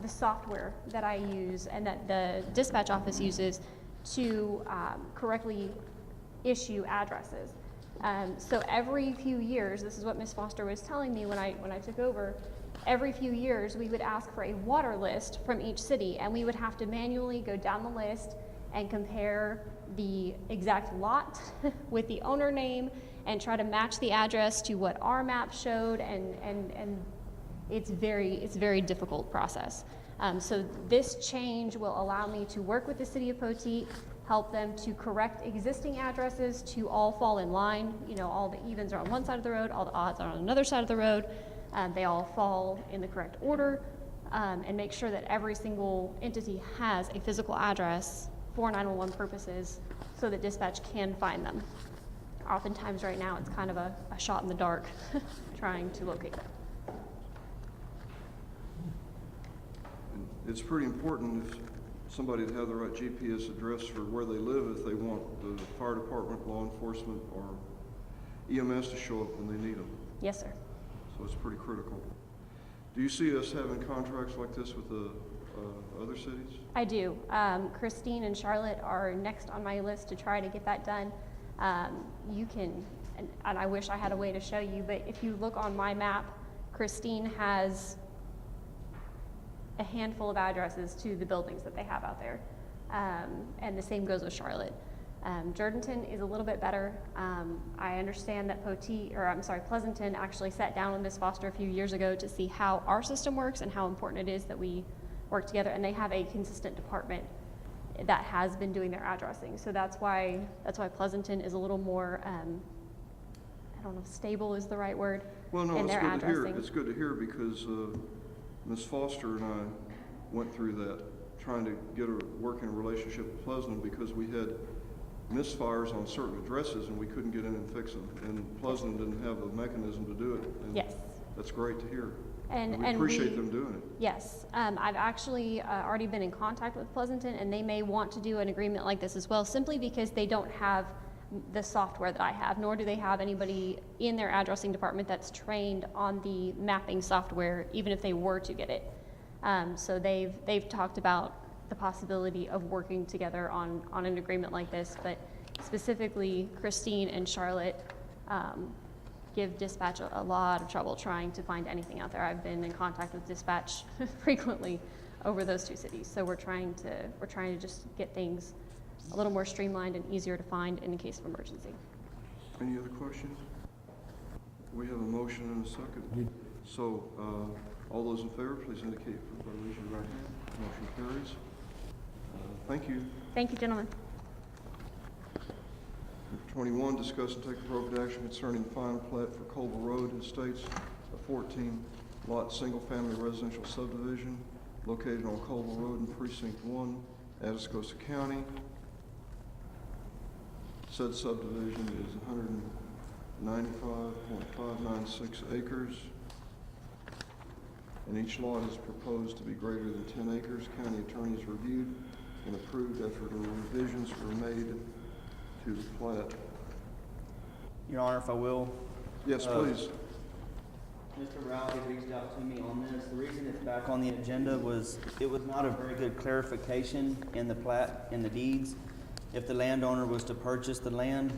software that I use and that the dispatch office uses to correctly issue addresses. So every few years, this is what Ms. Foster was telling me when I took over, every few years we would ask for a water list from each city, and we would have to manually go down the list and compare the exact lot with the owner name and try to match the address to what our map showed, and it's very difficult process. So this change will allow me to work with the City of Petite, help them to correct existing addresses to all fall in line. You know, all the evens are on one side of the road, all the odds are on another side of the road. They all fall in the correct order, and make sure that every single entity has a physical address for 911 purposes so that dispatch can find them. Oftentimes right now it's kind of a shot in the dark trying to locate them. It's pretty important if somebody to have the right GPS address for where they live if they want the fire department, law enforcement, or EMS to show up when they need them. Yes, sir. So it's pretty critical. Do you see us having contracts like this with the other cities? I do. Christine and Charlotte are next on my list to try to get that done. You can, and I wish I had a way to show you, but if you look on my map, Christine has a handful of addresses to the buildings that they have out there. And the same goes with Charlotte. Jourdanton is a little bit better. I understand that Pleasanton actually sat down with Ms. Foster a few years ago to see how our system works and how important it is that we work together, and they have a consistent department that has been doing their addressing. So that's why Pleasanton is a little more, I don't know if stable is the right word, Well, no, in it's their good to hear. addressing. It's good to hear because Ms. Foster and I went through that, trying to get a working relationship with Pleasanton because we had misfires on certain addresses and we couldn't get in and fix them. And Pleasanton didn't have the mechanism to do it. And Yes. that's great to hear. And we appreciate them doing it. Yes, I've actually already been in contact with Pleasanton, and they may want to do an agreement like this as well, simply because they don't have the software that I have, nor do they have anybody in their addressing department that's trained on the mapping software, even if they were to get it. So they've talked about the possibility of working together on an agreement like this, but specifically Christine and Charlotte give dispatch a lot of trouble trying to find anything out there. I've been in contact with dispatch frequently over those two cities, so we're trying to just get things a little more streamlined and easier to find in case of emergency. Any other questions? We have a motion and a second. So, all those in favor, please indicate by raising your right hand. Motion carries. Thank you. Thank you, gentlemen. Number 21, discuss and take appropriate action concerning the final plat for Culver Road Estates, a 14-lot single-family residential subdivision located on Culver Road in Precinct 1, Atascosa County. Said subdivision is 195.596 acres, and each lot is proposed to be greater than 10 acres. County attorneys reviewed and approved after the revisions were made to the plat. Your Honor, if I will. Yes, please. Mr. Rowley reached out to me on this. The reason it's back on the agenda was it was not a very good clarification in the plat, in the deeds. If the landowner was to purchase the land,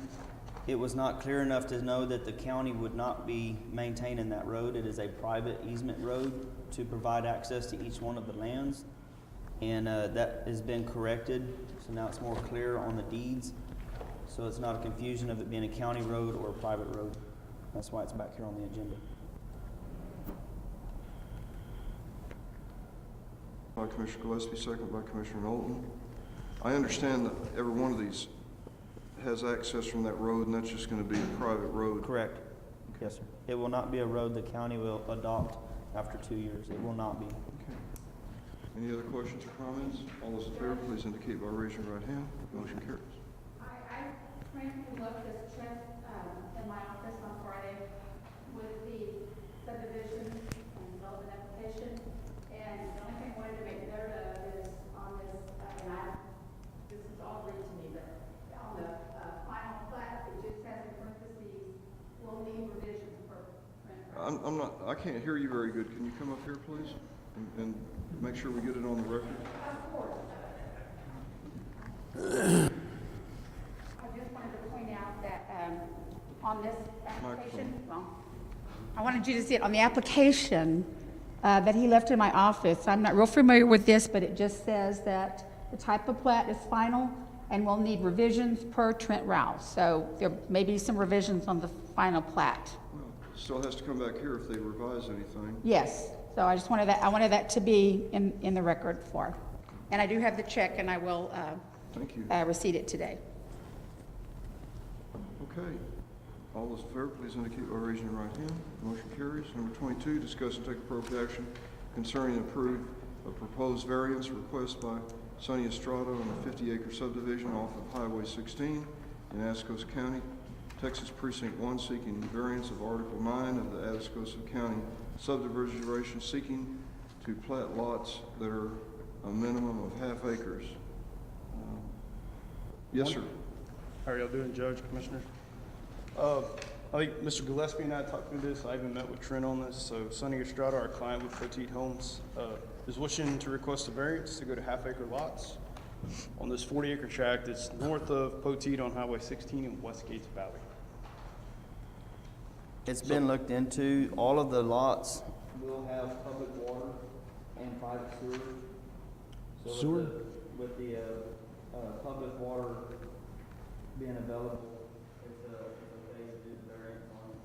it was not clear enough to know that the county would not be maintaining that road. It is a private easement road to provide access to each one of the lands. And that has been corrected, so now it's more clear on the deeds. So it's not a confusion of it being a county road or a private road. That's why it's back here on the agenda. By Commissioner Gillespie, second by Commissioner Knowlton. I understand that every one of these has access from that road, and that's just going to be a private road. Correct. Yes, sir. It will not be a road the county will adopt after 2 years. It will not be. Okay. Any other questions or comments? All those in favor, please indicate by raising your right hand. Motion carries. I frankly left this check in my office on Friday with the subdivision and development application, and the only thing I wanted to make note of is on this, this is all read to me, but on the final plat, it just has in parentheses, will need revisions per print. I can't hear you very good. Can you come up here, please? And make sure we get it on the record. Of course. I just wanted to point out that on this application, well, I wanted you to see it on the application that he left in my office. I'm not real familiar with this, but it just says that the type of plat is final and will need revisions per Trent Rouse. So there may be some revisions on the final plat. Well, still has to come back here if they revise anything. Yes. So I just wanted that. I wanted that to be in the record for. And I do have the check, and I will Thank you. receipt it today. Okay. All those in favor, please indicate by raising your right hand. Motion carries. Number 22, discuss and take appropriate action concerning approve a proposed variance request by Sonny Estrada on a 50-acre subdivision off of Highway 16 in Atascosa County, Texas Precinct 1, seeking variance of Article 9 of the Atascosa County subdivision, seeking to plat lots that are a minimum of half acres. Yes, sir. How are y'all doing, Judge, Commissioners? I think Mr. Gillespie and I talked through this. I even met with Trent on this. So Sonny Estrada, our client with Petite Homes, is wishing to request a variance to go to half-acre lots on this 40-acre tract that's north of Petite on Highway 16 in West Gates Valley. It's been looked into. All of the lots will have public water and private sewer. So Sewer? With the public water being available, it's okay to do the variance on it.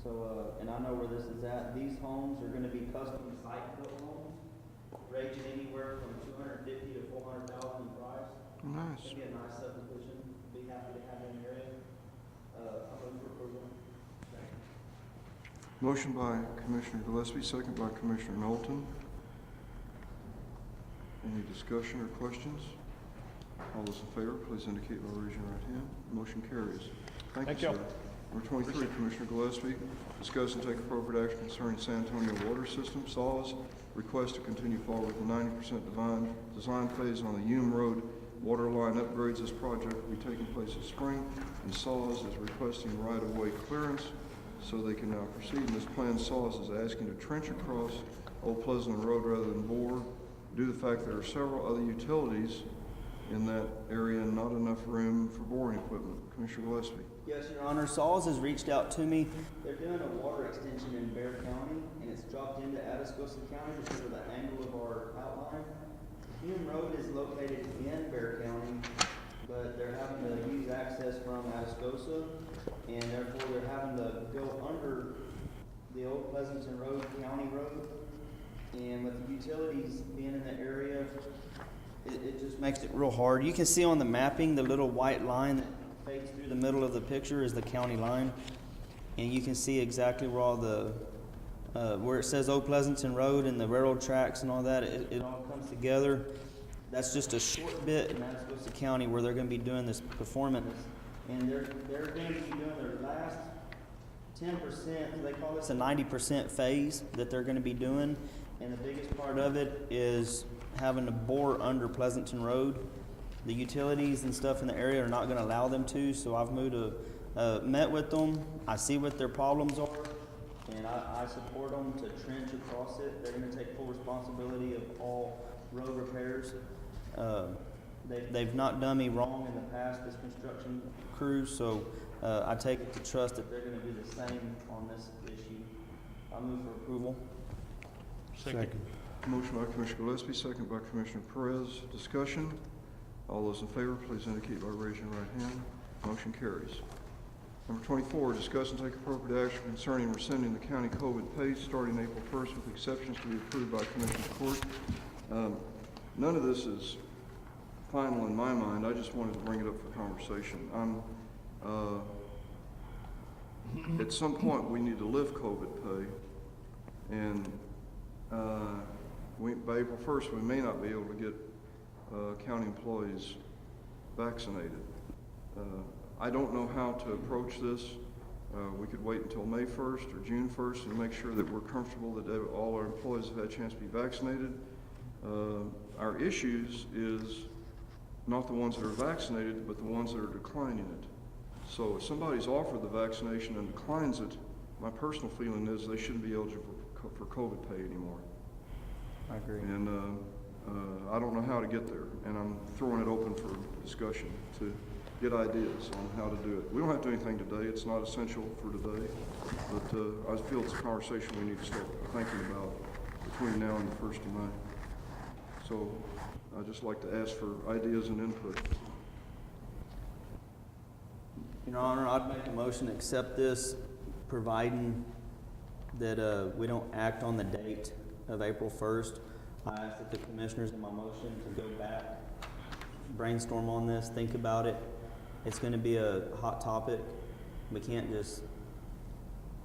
So, and I know where this is at. These homes are gonna be custom site-built homes. ranging anywhere from 250 to 400,000 in price. Nice. Should be a nice subdivision. Be happy to have it in the area. I'll move for approval. Motion by Commissioner Gillespie, second by Commissioner Knowlton. Any discussion or questions? All those in favor, please indicate by raising your right hand. Motion carries. Thank you, sir. Number 23, Commissioner Gillespie, discuss and take appropriate action concerning San Antonio water system. SAWS request to continue forward with the 90% design phase on the Hume Road water line upgrades. This project will be taking place this spring, and SAWS is requesting right-of-way clearance so they can now proceed. In this plan, SAWS is asking to trench across Old Pleasant Road rather than bore, due to the fact there are several other utilities in that area and not enough room for boring equipment. Commissioner Gillespie. Yes, Your Honor. Saws has reached out to me. They're doing a water extension in Bexar County, and it's dropped into Atascosa County because of the angle of our outline. Hume Road is located in Bexar County, but they're having to use access from Atascosa, and therefore they're having to go under the old Pleasanton Road, County Road. And with the utilities being in the area, it just makes it real hard. You can see on the mapping, the little white line that fades through the middle of the picture is the county line. And you can see exactly where all the, where it says Old Pleasanton Road and the railroad tracks and all that, it all comes together. That's just a short bit in Atascosa County where they're gonna be doing this performance. And they're going to be doing their last 10%, they call this a 90% phase that they're gonna be doing. And the biggest part of it is having to bore under Pleasanton Road. The utilities and stuff in the area are not going to allow them to, so I've met with them. I see what their problems are, and I support them to trench across it. They're going to take full responsibility of all road repairs. They've not done me wrong in the past, this construction crew, so I take it to trust that they're going to do the same on this issue. I move for approval. Second. Motion by Commissioner Gillespie, second by Commissioner Perez. Discussion. All those in favor, please indicate by raising your right hand. Motion carries. Number 24, discuss and take appropriate action concerning rescinding the county COVID pay starting April 1st with exceptions to be approved by Commissioner's Court. None of this is final in my mind. I just wanted to bring it up for conversation. At some point, we need to lift COVID pay, and by April 1st, we may not be able to get county employees vaccinated. I don't know how to approach this. We could wait until May 1st or June 1st and make sure that we're comfortable that all our employees have had a chance to be vaccinated. Our issues is not the ones that are vaccinated, but the ones that are declining it. So if somebody's offered the vaccination and declines it, my personal feeling is they shouldn't be eligible for COVID pay anymore. I agree. And I don't know how to get there, and I'm throwing it open for discussion to get ideas on how to do it. We don't have to do anything today. It's not essential for today, but I feel it's a conversation we need to start thinking about between now and the 1st of May. So I'd just like to ask for ideas and input. Your Honor, I'd make a motion to accept this, providing that we don't act on the date of April 1st. I ask that the commissioners in my motion to go back, brainstorm on this, think about it. It's going to be a hot topic. We can't just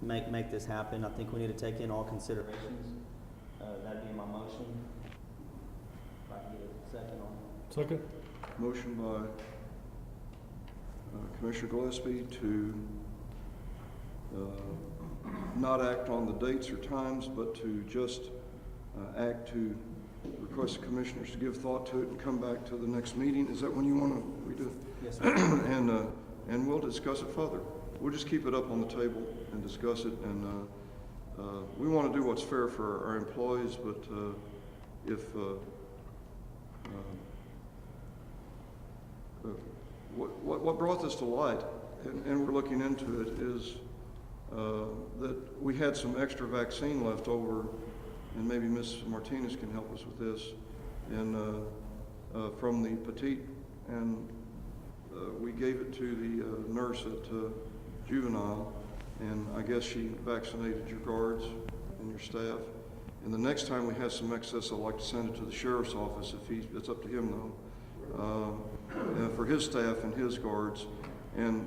make this happen. I think we need to take in all considerations. That'd be my motion. If I can get a second on it. Second. Motion by Commissioner Gillespie to not act on the dates or times, but to just act to request the commissioners to give thought to it and come back to the next meeting. Is that when you want to redo it? Yes, sir. And we'll discuss it further. We'll just keep it up on the table and discuss it. And we want to do what's fair for our employees, but what brought this to light, and we're looking into it, is that we had some extra vaccine left over, and maybe Ms. Martinez can help us with this, and from the petite, and we gave it to the nurse at Juvenile, and I guess she vaccinated your guards and your staff, And the next time we have some excess, I'd like to send it to the sheriff's office it's up to him though, for his staff and his guards. And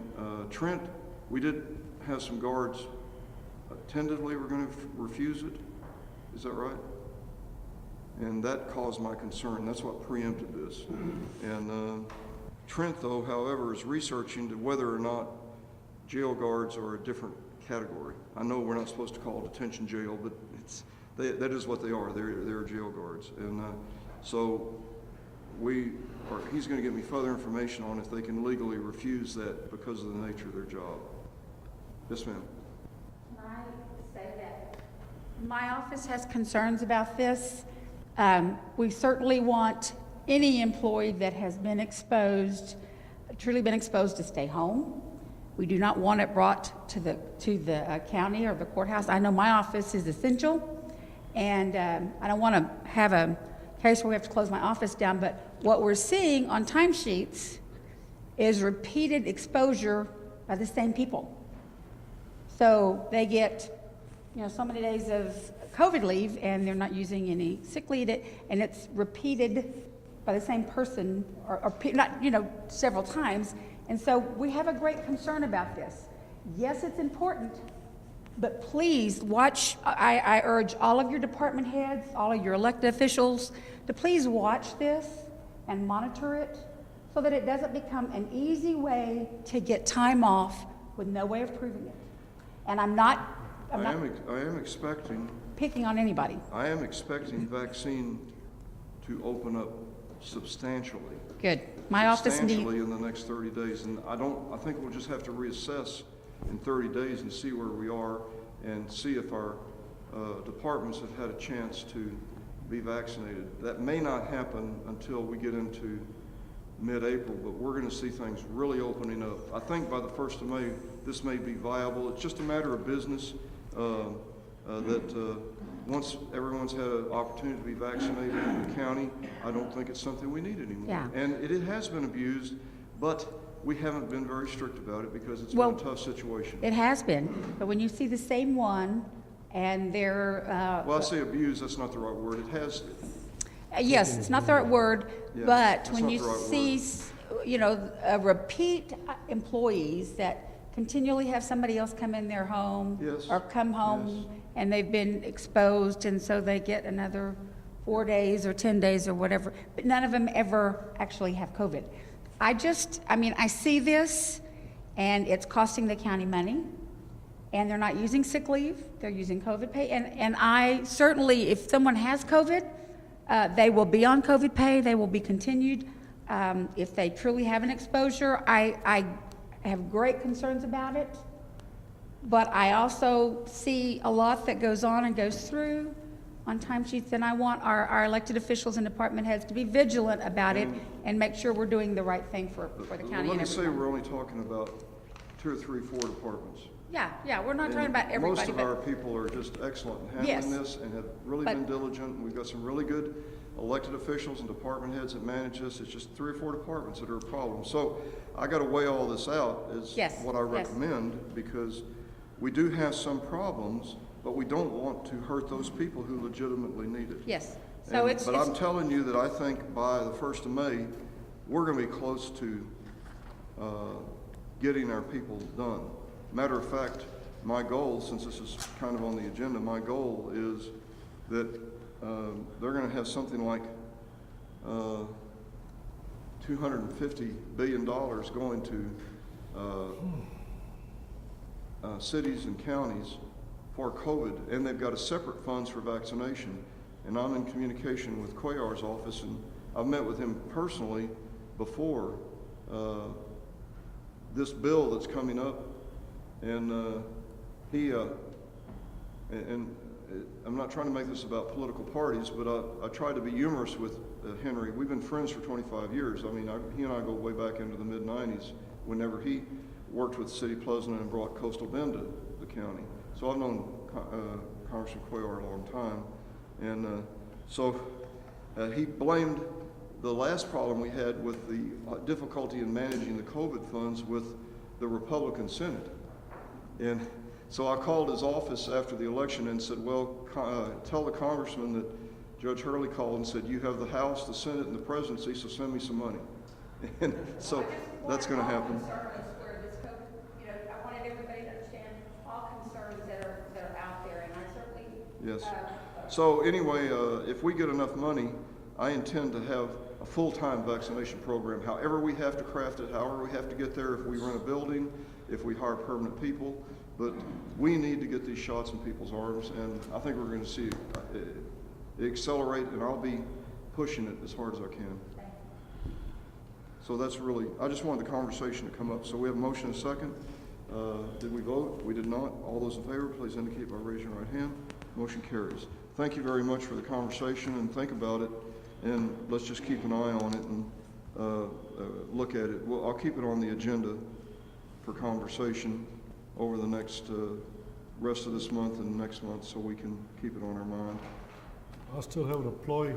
Trent, we did have some guards tentatively were going to refuse it. Is that right? And that caused my concern. That's what preempted this. And Trent, though, however, is researching to whether or not jail guards are a different category. I know we're not supposed to call it detention jail, but that is what they are. They're jail guards. And so he's going to get me further information on if they can legally refuse that because of the nature of their job. Yes, ma'am. Can I say that my office has concerns about this? We certainly want any employee that has been exposed, truly been exposed, to stay home. We do not want it brought to the county or the courthouse. I know my office is essential, and I don't want to have a case where we have to close my office down, but what we're seeing on timesheets is repeated exposure by the same people. So they get, so many days of COVID leave, and they're not using any sick leave, and it's repeated by the same person, or not, several times. And so we have a great concern about this. Yes, it's important, but please watch. I urge all of your department heads, all of your elected officials, to please watch this and monitor it so that it doesn't become an easy way to get time off with no way of proving it. And I'm not I am expecting picking on anybody. I am expecting vaccine to open up substantially. Good. My office substantially in the next 30 days, and I think we'll just have to reassess in 30 days and see where we are and see if our departments have had a chance to be vaccinated. That may not happen until we get into mid-April, but we're going to see things really opening up. I think by the 1st of May, this may be viable. It's just a matter of business that once everyone's had an opportunity to be vaccinated in the county, I don't think it's something we need anymore. Yeah. And it has been abused, but we haven't been very strict about it because it's been a tough situation. It has been, but when you see the same one and they're... well, I say abused, that's not the right word. It has... yes, it's not the right word, Yeah, but when not you the right see, repeat employees that continually have somebody else come in their home Yes, or come home and they've been exposed, and so they get another 4 days or 10 days or whatever, but none of them ever actually have COVID. I see this, and it's costing the county money, and they're not using sick leave, they're using COVID pay, and I certainly, if someone has COVID, they will be on COVID pay, they will be continued. If they truly have an exposure, I have great concerns about it, but I also see a lot that goes on and goes through on timesheets, and I want our elected officials and department heads to be vigilant about it and make sure we're doing the right thing for the county. Let me say we're only talking about 2 or 3, 4 departments. Yeah, we're not talking about everybody. Most of our people are just excellent in handling this and have really been diligent. We've got some really good elected officials and department heads that manage this. It's just 3 or 4 departments that are a problem. So I got to weigh all this out is what I recommend, because we do have some problems, but we don't want to hurt those people who legitimately need it. Yes. So but I'm telling you that I think by the 1st of May, we're going to be close to getting our people done. Matter of fact, my goal, since this is kind of on the agenda, my goal is that they're going to have something like $250 billion going to cities and counties for COVID, and they've got a separate funds for vaccination. And I'm in communication with Cuellar's office, and I've met with him personally before this bill that's coming up, and I'm not trying to make this about political parties, but I try to be humorous with Henry. We've been friends for 25 years. I mean, he and I go way back into the mid-90s whenever he worked with the city president and brought Coastal Bend to the county. So I've known Congressman Cuellar a long time. And so he blamed the last problem we had with the difficulty in managing the COVID funds with the Republican Senate. And So I called his office after the election and said, well, tell the congressman that Judge Hurley called and said, you have the House, the Senate, and the presidency, so send me some money. And so that's going to happen. Where this COVID, you know, I wanted everybody to understand all concerns that are out there, and I certainly. Yes. So anyway, if we get enough money, I intend to have a full-time vaccination program. However we have to craft it, however we have to get there, if we rent a building, if we hire permanent people. But we need to get these shots in people's arms, and I think we're going to see it accelerate, and I'll be pushing it as hard as I can. So that's really, I just wanted the conversation to come up. So we have a motion and a second. Did we vote? We did not. All those in favor, please indicate by raising your right hand. Motion carries. Thank you very much for the conversation, and think about it, and let's just keep an eye on it and look at it. Well, I'll keep it on the agenda for conversation over the next rest of this month and next month, so we can keep it on our mind. I still have an employee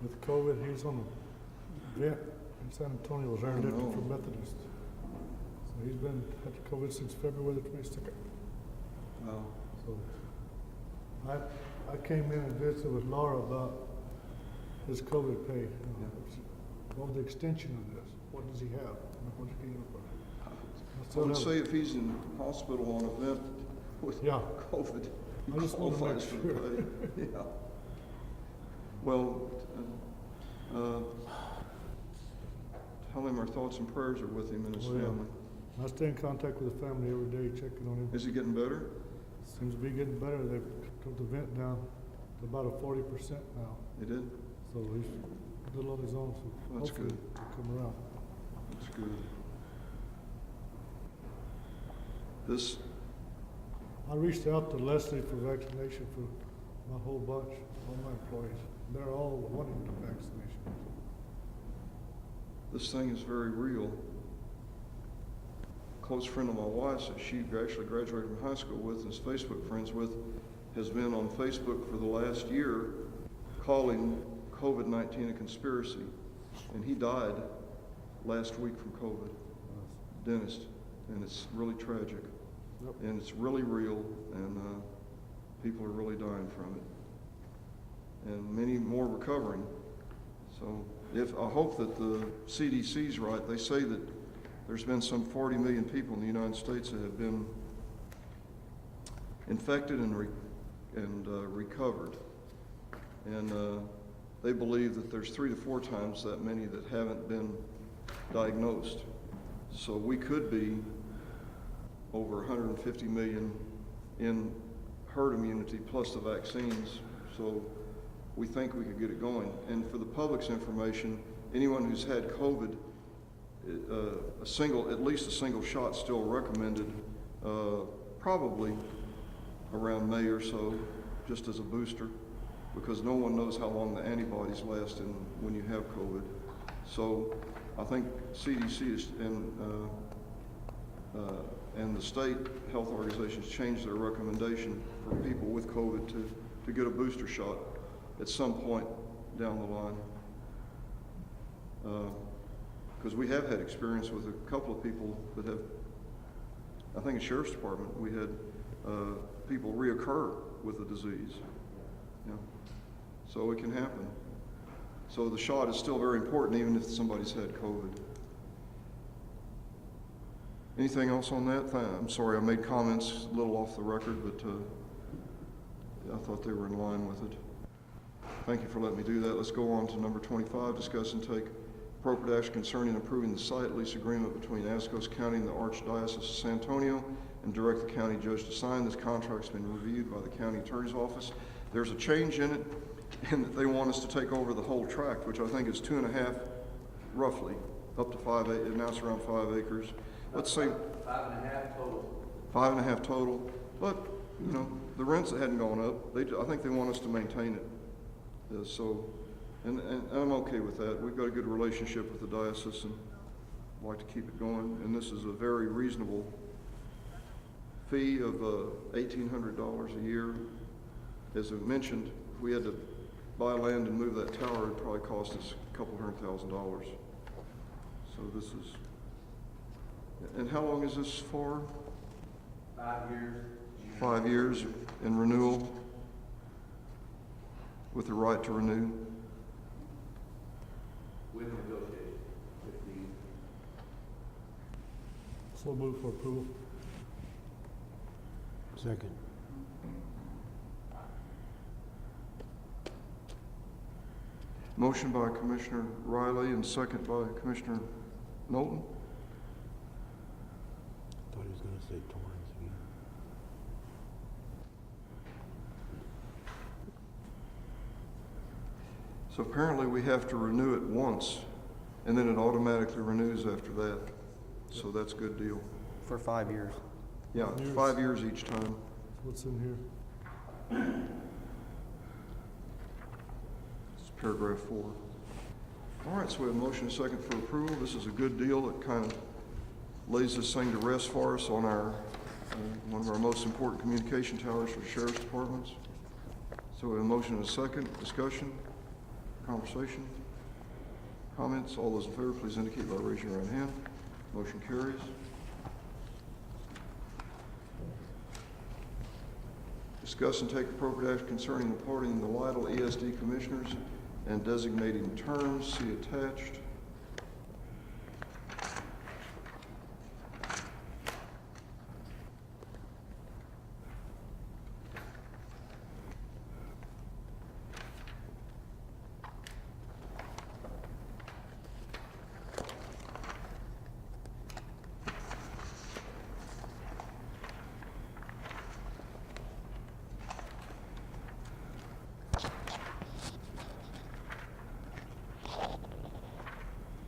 with COVID. He's on the vet in San Antonio, was earned lifted for Methodist. So he's been had COVID since February the 22nd. Wow. So I came in and visited with Laura about his COVID pay. What was the extension of this? What does he have? What is he getting for? I would say if he's in hospital on a vent with COVID, he I just want to qualifies for make the sure. pay. Yeah. Well, tell him our thoughts and prayers are with him and his family. I stay in contact with the family every day, checking on him. Is he getting better? Seems to be getting better. They've took the vent down to about a 40% now. They did? So he's a little on his own, so That's hopefully good. he'll come around. That's good. This, I reached out to Leslie for vaccination for my whole bunch, all my employees. They're all wanting the vaccination. this thing is very real. A close friend of my wife's that she actually graduated from high school with and is Facebook friends with has been on Facebook for the last year calling COVID-19 a conspiracy. And he died last week from COVID. Dentist. And it's really tragic. Yep. And it's really real, and people are really dying from it. And many more recovering. So I hope that the CDC's right. They say that there's been some 40 million people in the United States that have been infected and recovered. And they believe that there's 3 to 4 times that many that haven't been diagnosed. So we could be over 150 million in herd immunity plus the vaccines. So we think we could get it going. And for the public's information, anyone who's had COVID, at least a single shot still recommended, probably around May or so, just as a booster, because no one knows how long the antibodies last when you have COVID. So I think CDC and the state health organizations changed their recommendation for people with COVID to get a booster shot at some point down the line. Because we have had experience with a couple of people that have, I think in Sheriff's Department, we had people reoccur with the disease. Yeah. So it can happen. So the shot is still very important even if somebody's had COVID. Anything else on that? I'm sorry, I made comments a little off the record, but I thought they were in line with it. Thank you for letting me do that. Let's go on to number 25, discuss and take appropriate action concerning approving the site lease agreement between Atascosa County and the Archdiocese of San Antonio and direct the county judge to sign. This contract's been reviewed by the county attorney's office. There's a change in it in that they want us to take over the whole tract, which I think is 2.5, roughly, up to 5 acres, now it's around 5 acres. Let's say 5.5 total. 5.5 total, but you know the rents that hadn't gone up. I think they want us to maintain it. And I'm okay with that. We've got a good relationship with the diocese and like to keep it going. And this is a very reasonable fee of $1,800 a year. As I mentioned, if we had to buy land and move that tower, it'd probably cost us a couple $100,000. So this is. And how long is this for? 5 years. 5 years in renewal with the right to renew. With negotiation, if needed. So move for approval. Second. Motion by Commissioner Riley and second by Commissioner Knowlton. Thought he was gonna say Torrance again. So apparently we have to renew it once, and then it automatically renews after that. So that's a good deal. For 5 years. Yeah, 5 years each time. What's in here? It's paragraph 4. All right, so we have a motion and a second for approval. This is a good deal. It kind of lays this thing to rest for us on our one of our most important communication towers for sheriff's departments. So we have a motion and a second. Discussion, conversation, comments. All those in favor, please indicate by raising your right hand. Motion carries. Discuss and take appropriate action concerning appointing the Lytle ESD commissioners and designating terms. See attached.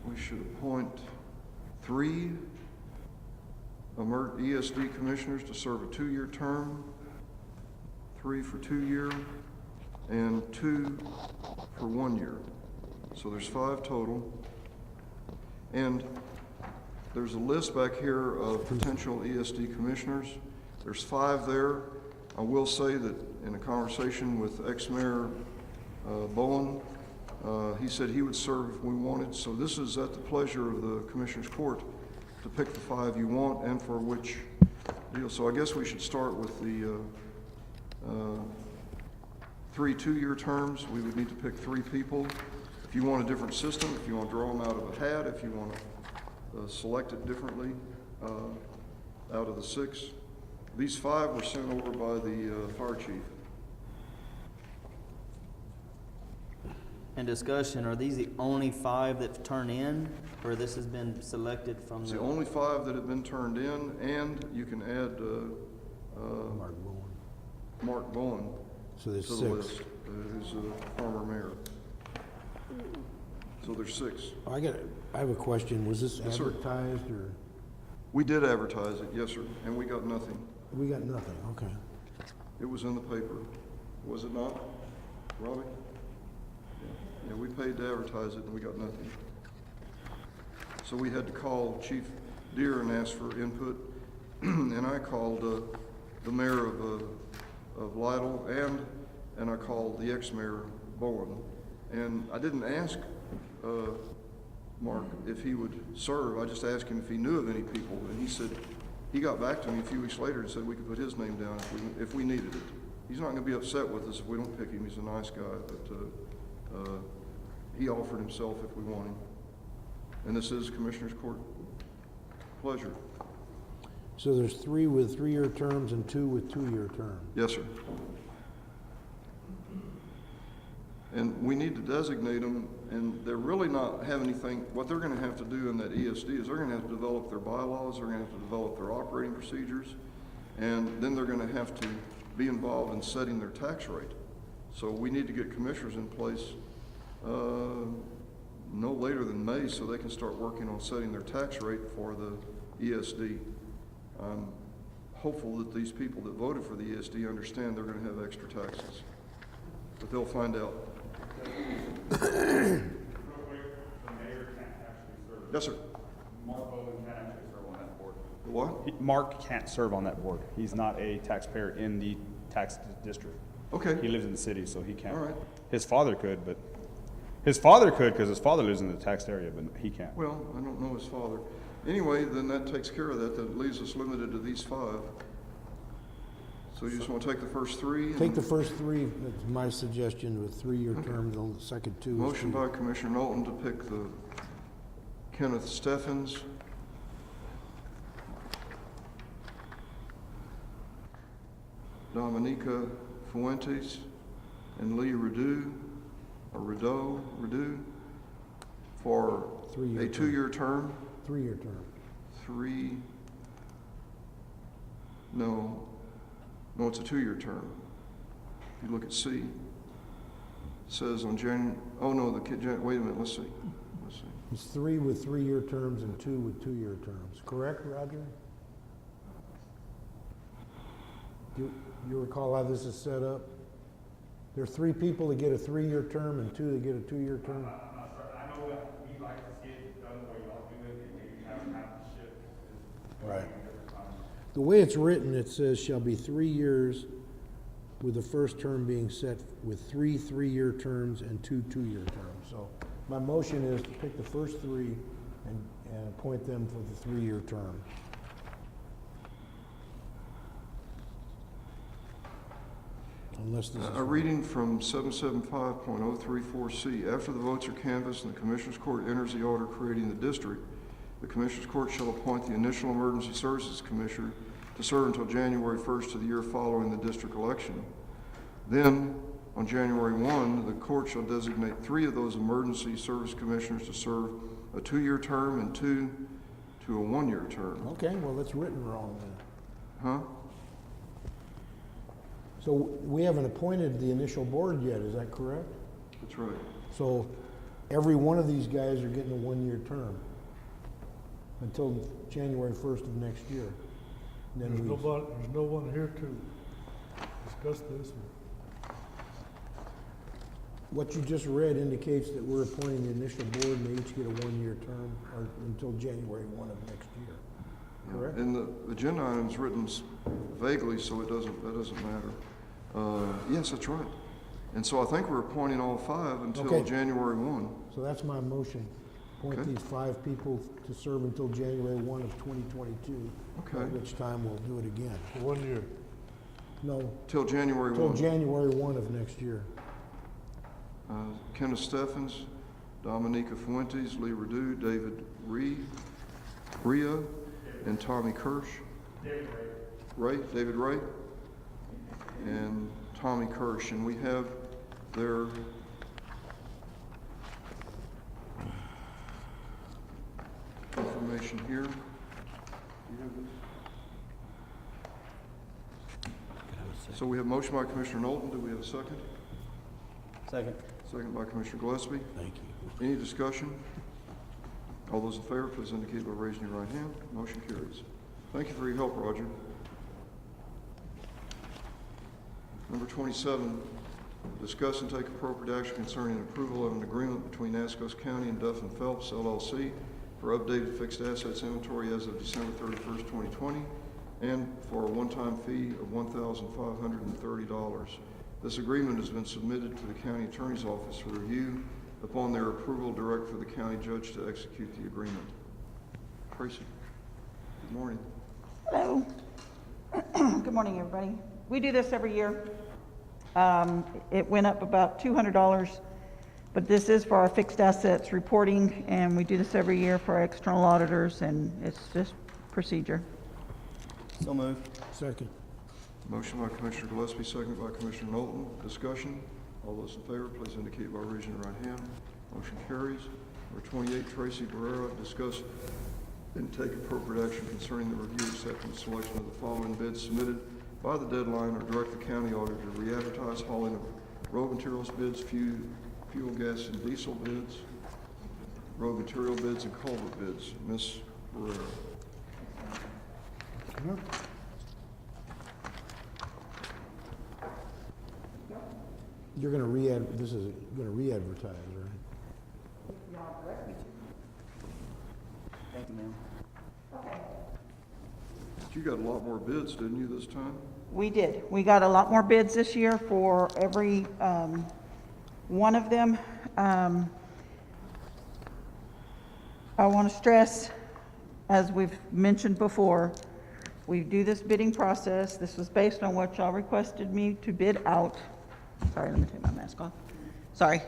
We should appoint 3 ESD commissioners to serve a 2-year term, 3 for 2 year, and 2 for 1 year. So there's 5 total. And there's a list back here of potential ESD commissioners. There's 5 there. I will say that in a conversation with ex-mayor Bowen, he said he would serve if we wanted. So this is at the pleasure of the Commissioner's Court to pick the 5 you want and for which deal. So I guess we should start with the 3 2-year terms. We would need to pick 3 people. If you want a different system, if you want to draw them out of a hat, if you want to select it differently out of the 6. These 5 were sent over by the fire chief. And discussion, are these the only 5 that turn in, or this has been selected from It's the? the only 5 that have been turned in, and you can add Mark Bowen So there's to the 6. list, who's a former mayor. So there's 6. I have a question. Was this Yes, sir. advertised or? We did advertise it, yes, sir, and we got nothing. We got nothing, okay. It was in the paper, was it not, Robbie? Yeah, we paid to advertise it and we got nothing. So we had to call Chief Deere and ask for input, and I called the mayor of Lytle and I called the ex-mayor Bowen. And I didn't ask Mark if he would serve, I just asked him if he knew of any people, and he said, he got back to me a few weeks later and said we could put his name down if we needed it. He's not gonna be upset with us if we don't pick him, he's a nice guy, but he offered himself if we want him. And this is Commissioner's Court pleasure. So there's 3 with 3-year terms and 2 with 2-year terms. Yes, sir. And we need to designate them, and they're really not have anything, what they're gonna have to do in that ESD is they're gonna have to develop their bylaws, they're gonna have to develop their operating procedures, and then they're gonna have to be involved in setting their tax rate. So we need to get commissioners in place no later than May so they can start working on setting their tax rate for the ESD. I'm hopeful that these people that voted for the ESD understand they're gonna have extra taxes, but they'll find out. Real quick, the mayor can't actually serve. Yes, sir. Mark Bowen can't actually serve on that board. What? Mark can't serve on that board. He's not a taxpayer in the tax district. Okay. He lives in the city, so he can't. All right. His father could, but his father could because his father lives in the taxed area, but he can't. Well, I don't know his father. Anyway, then that takes care of that. That leaves us limited to these 5. So you just want to take the first three? and- Take the first three, that's my suggestion, with three-year term, the second two. is Motion two. by Commissioner Knowlton to pick the Kenneth Steffens, Dominica Fuentes, and Lee Rideau, for Three-year a term. two-year term. Three-year term. No, it's a two-year term. If you look at C, it says on wait a minute, let's see. It's three with three-year terms and two with two-year terms. Correct, Roger? Do you recall how this is set up? There are three people that get a three-year term and two that get a two-year term? I know that we like to see it done the way y'all do it, and maybe have the shift. Right. The way it's written, it says shall be 3 years with the first term being set with three three-year terms and two two-year terms. So my motion is to pick the first three and appoint them for the three-year term. Unless this is. A reading from 775.034C. After the votes are canvassed and the Commissioners Court enters the order creating the district, the Commissioners Court shall appoint the initial Emergency Services Commissioner to serve until January 1st of the year following the district election. Then, on January 1, the court shall designate 3 of those Emergency Service Commissioners to serve a 2-year term and 2 to a 1-year term. Okay, well, it's written wrong then. Huh? So we haven't appointed the initial board yet, is that correct? That's right. So every one of these guys are getting a 1-year term until January 1st of next year. Then There's we, no one here to discuss this. what you just read indicates that we're appointing the initial board and they each get a 1-year term or until January 1 of next year. Correct? And the agenda item's written vaguely, so that doesn't matter. Yes, that's right. And so I think we're appointing all 5 until Okay. January 1. So that's my motion. Appoint Okay. these 5 people to serve until January 1 of 2022. Okay. At which time we'll do it again. 1 year. No, Till January till 1. January 1 of next year. Kenneth Steffens, Dominica Fuentes, Lee Rideau, David Ria, and Tommy Kirsch. David Ray. And Tommy Kirsch. And we have their information here. Do you have this? So we have motion by Commissioner Knowlton. Do we have a second? Second. Second by Commissioner Gillespie. Thank you. Any discussion? All those in favor, please indicate by raising your right hand. Motion carries. Thank you for your help, Roger. Number 27, discuss and take appropriate action concerning approval of an agreement between Atascosa County and Duff & Phelps LLC for updated fixed assets inventory as of December 31st, 2020, and for a one-time fee of $1,530. This agreement has been submitted to the County Attorney's Office for review. Upon their approval, direct for the county judge to execute the agreement. Tracy, good morning. Hello. Good morning, everybody. We do this every year. It went up about $200, but this is for our fixed assets reporting, and we do this every year for our external auditors, and it's just procedure. So moved. Second. Motion by Commissioner Gillespie, second by Commissioner Knowlton. Discussion. All those in favor, please indicate by raising your right hand. Motion carries. Number 28, Tracy Barrera, discuss and take appropriate action concerning the review, acceptance, selection of the following bids submitted by the deadline, or direct the county auditor to re-advertise hauling of road materials bids, fuel, gas, and diesel bids, road material bids, and culvert bids. Ms. Barrera. You're gonna this is gonna re-advertise, right? Thank you, ma'am. You got a lot more bids, didn't you, this time? We did. We got a lot more bids this year for every one of them. I want to stress, as we've mentioned before, We do this bidding process. This was based on what y'all requested me to bid out. Sorry, let me take my mask off. Sorry.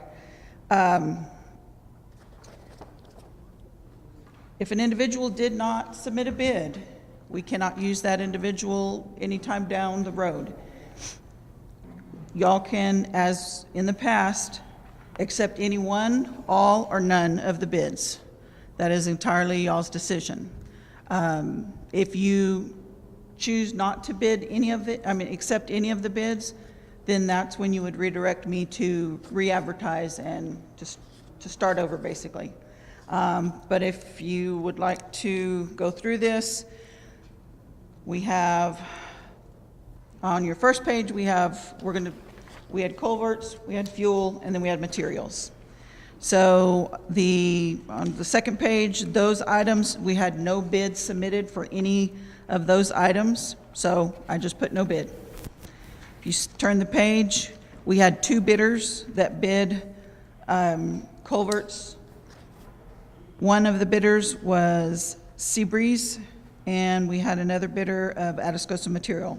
If an individual did not submit a bid, we cannot use that individual anytime down the road. Y'all can, as in the past, accept any one, all, or none of the bids. That is entirely y'all's decision. If you choose not to bid any of it, accept any of the bids, then that's when you would redirect me to re-advertise and to start over, basically. But if you would like to go through this, we have, on your first page, we had culverts, we had fuel, and then we had materials. So on the second page, those items, we had no bid submitted for any of those items, so I just put no bid. If you turn the page, we had 2 bidders that bid culverts. One of the bidders was Seabreeze, and we had another bidder of Atascosa Material.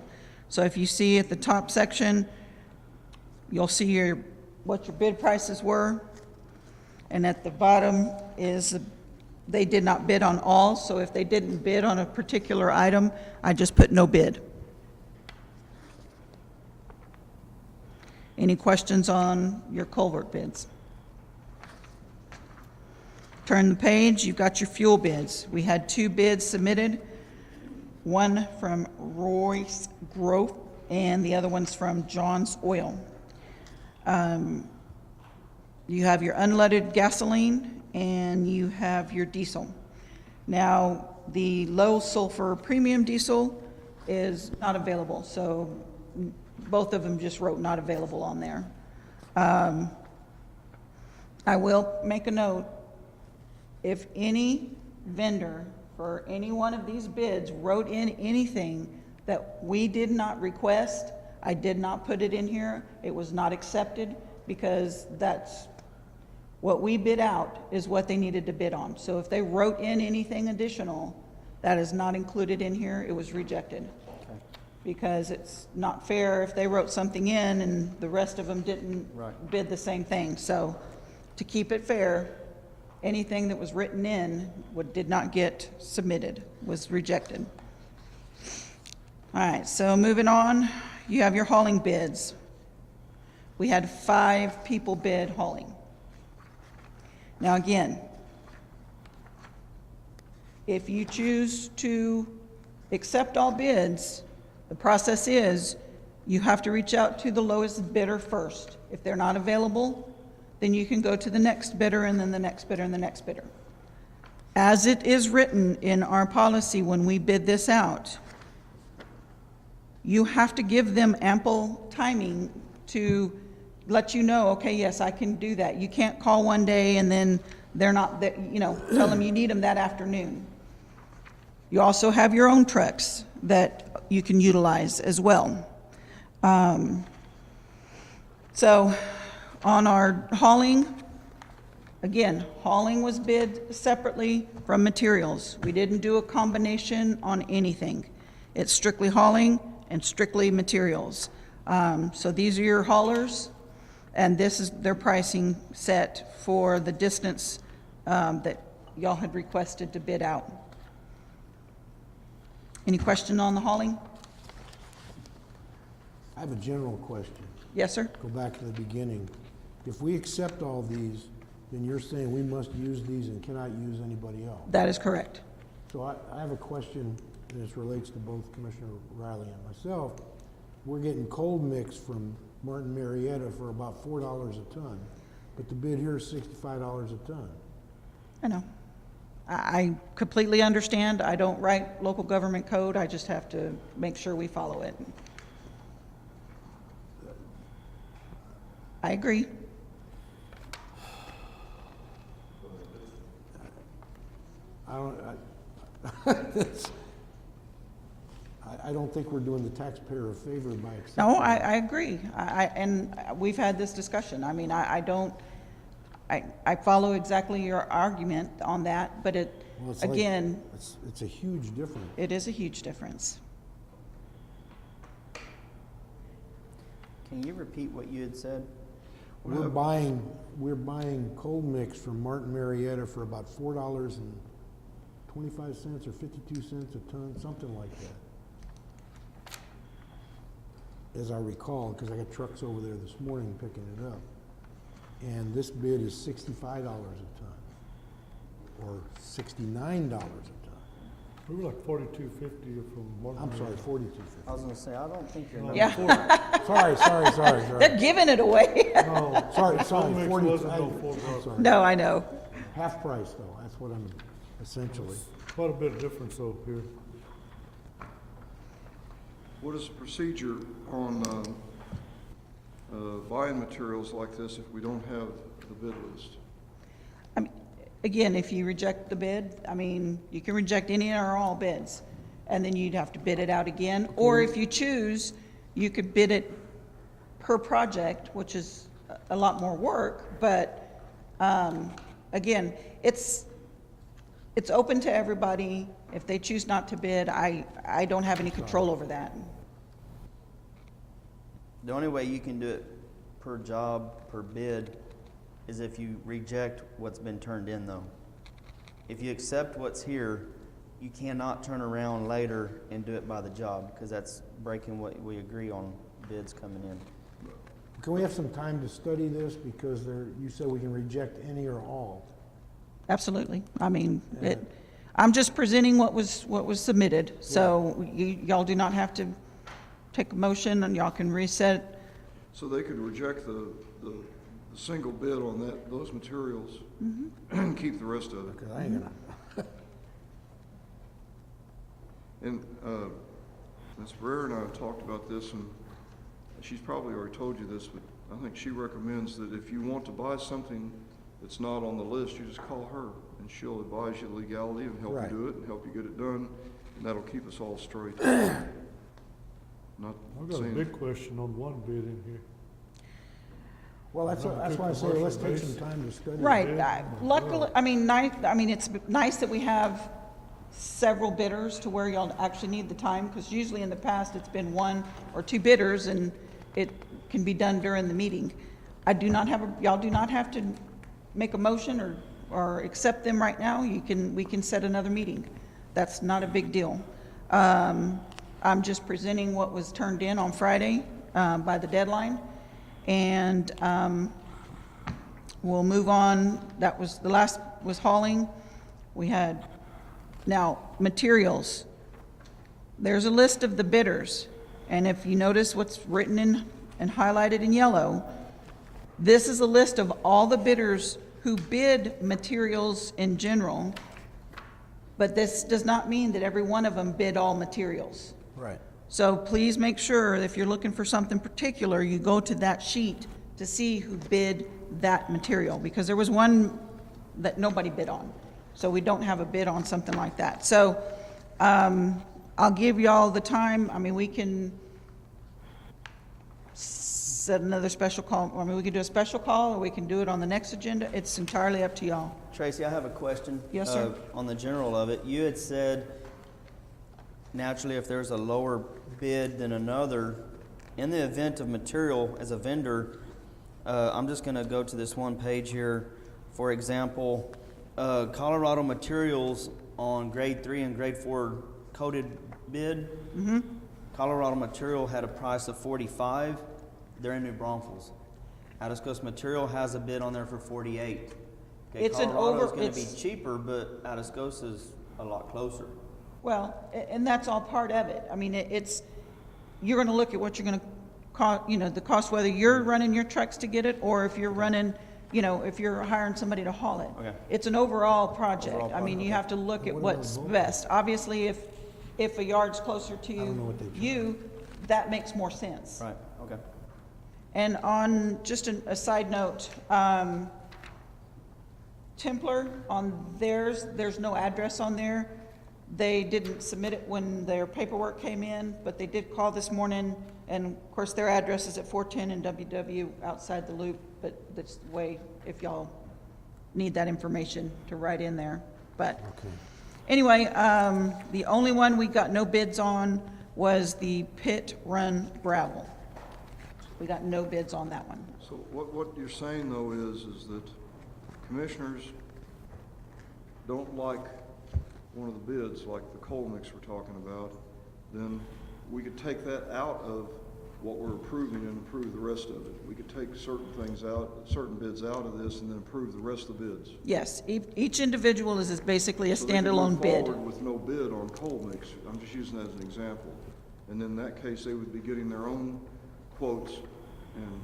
So if you see at the top section, you'll see what your bid prices were, and at the bottom is they did not bid on all, so if they didn't bid on a particular item, I just put no bid. Any questions on your culvert bids? Turn the page, you've got your fuel bids. We had 2 bids submitted, one from Royce Growth and the other one's from John's Oil. You have your unleaded gasoline and you have your diesel. Now, the low sulfur premium diesel is not available, so both of them just wrote not available on there. I will make a note, if any vendor for any one of these bids wrote in anything that we did not request, I did not put it in here, it was not accepted, because that's what we bid out is what they needed to bid on. So if they wrote in anything additional that is not included in here, it was rejected. Okay. Because it's not fair if they wrote something in and the rest of them didn't bid the same thing. So to keep it fair, anything that was written in did not get submitted, was rejected. All right, so moving on, you have your hauling bids. We had 5 people bid hauling. Now again, if you choose to accept all bids, the process is you have to reach out to the lowest bidder first. If they're not available, then you can go to the next bidder and then the next bidder and the next bidder. As it is written in our policy when we bid this out, you have to give them ample timing to let you know, okay, yes, I can do that. You can't call one day and then they're not, tell them you need them that afternoon. You also have your own trucks that you can utilize as well. So on our hauling, again, hauling was bid separately from materials. We didn't do a combination on anything. It's strictly hauling and strictly materials. So these are your haulers, and this is their pricing set for the distance that y'all had requested to bid out. Any question on the hauling? I have a general question. Yes, sir. Go back to the beginning. If we accept all these, then you're saying we must use these and cannot use anybody else? That is correct. So I have a question, and this relates to both Commissioner Riley and myself. We're getting cold mix from Martin Marietta for about $4 a ton, but the bid here is $65 a ton. I know. I completely understand. I don't write local government code. I just have to make sure we follow it. I agree. I don't think we're doing the taxpayer a favor by accepting. No, I agree. And we've had this discussion. I mean, I follow exactly your argument on that, but Well, it's like- again, It's a huge difference. it is a huge difference. Can you repeat what you had said? We're buying cold mix from Martin Marietta for about $4.25 or 52 cents a ton, something like that. As I recall, because I got trucks over there this morning picking it up. And this bid is $65 a ton, or $69 a ton. We were like 42.50 from one. I'm sorry, 42.50. I was gonna say, I don't think you're. Yeah. Sorry. They're giving it away. No, sorry, Mix 40. wasn't no I'm $4. sorry. No, I know. Half price though, that's what I'm essentially. Quite a bit of difference though here. What is the procedure on buying materials like this if we don't have the bid list? I mean, again, if you reject the bid, I mean, you can reject any or all bids, and then you'd have to bid it out again. Or if you choose, you could bid it per project, which is a lot more work, but, again, it's open to everybody. If they choose not to bid, I don't have any control over that. The only way you can do it per job, per bid, is if you reject what's been turned in, though. If you accept what's here, you cannot turn around later and do it by the job, because that's breaking what we agree on bids coming in. Can we have some time to study this, because you said we can reject any or all? Absolutely. I mean, I'm just presenting what was submitted, so y'all do not have to take a motion, and y'all can reset. So they could reject the single bid on those materials and keep the rest of it. Because I ain't gonna. And Ms. Brewer and I have talked about this, and she's probably already told you this, but I think she recommends that if you want to buy something that's not on the list, you just call her, and she'll advise you the legality and help you do it and help you get it done, and that'll keep us all straight. Not I've got a saying- big question on one bid in here. Well, that's why I say let's take some time to study. Right. Yeah. Luckily, I mean, it's nice that we have several bidders to where y'all actually need the time, because usually in the past, it's been one or two bidders, and it can be done during the meeting. Y'all do not have to make a motion or accept them right now. We can set another meeting. That's not a big deal. I'm just presenting what was turned in on Friday by the deadline, and we'll move on. That was, the last was hauling. We had, now, materials. There's a list of the bidders, and if you notice what's written in and highlighted in yellow, this is a list of all the bidders who bid materials in general, but this does not mean that every one of them bid all materials. Right. So please make sure if you're looking for something particular, you go to that sheet to see who bid that material, because there was one that nobody bid on. So we don't have a bid on something like that. So I'll give you all the time. I mean, we can set another special call. I mean, we can do a special call, or we can do it on the next agenda. It's entirely up to y'all. Tracy, I have a question. Yes, sir. On the general of it, you had said, naturally, if there's a lower bid than another, in the event of material as a vendor, I'm just gonna go to this one page here. For example, Colorado Materials on grade 3 and grade 4 coated bid. Colorado Material had a price of $45. They're in New Braunfels. Atascosa Material has a bid on there for $48. Okay, It's an Colorado's over- gonna be it's- cheaper, but Atascosa's a lot closer. Well, and that's all part of it. I mean, you're gonna look at what you're gonna cost, the cost, whether you're running your trucks to get it, or if you're running, if you're hiring somebody to haul it. Okay. It's an overall project. Overall I mean, you have to look at What what's about best. Obviously, if a yard's closer to don't know what they you, that makes more sense. Right, okay. And on, just a side note, Templar, on theirs, there's no address on there. They didn't submit it when their paperwork came in, but they did call this morning, and of course, their address is at 410 and WW outside the loop, but that's the way, if y'all need that information to write in there. But anyway, the only one we got no bids on was the pit run gravel. We got no bids on that one. So what you're saying though is that commissioners don't like one of the bids, like the coal mix we're talking about, then we could take that out of what we're approving and approve the rest of it. We could take certain things out, certain bids out of this and then approve the rest of the bids. Yes, each individual is basically a So they could standalone move bid. forward with no bid on coal mix. I'm just using that as an example. And in that case, they would be getting their own quotes and,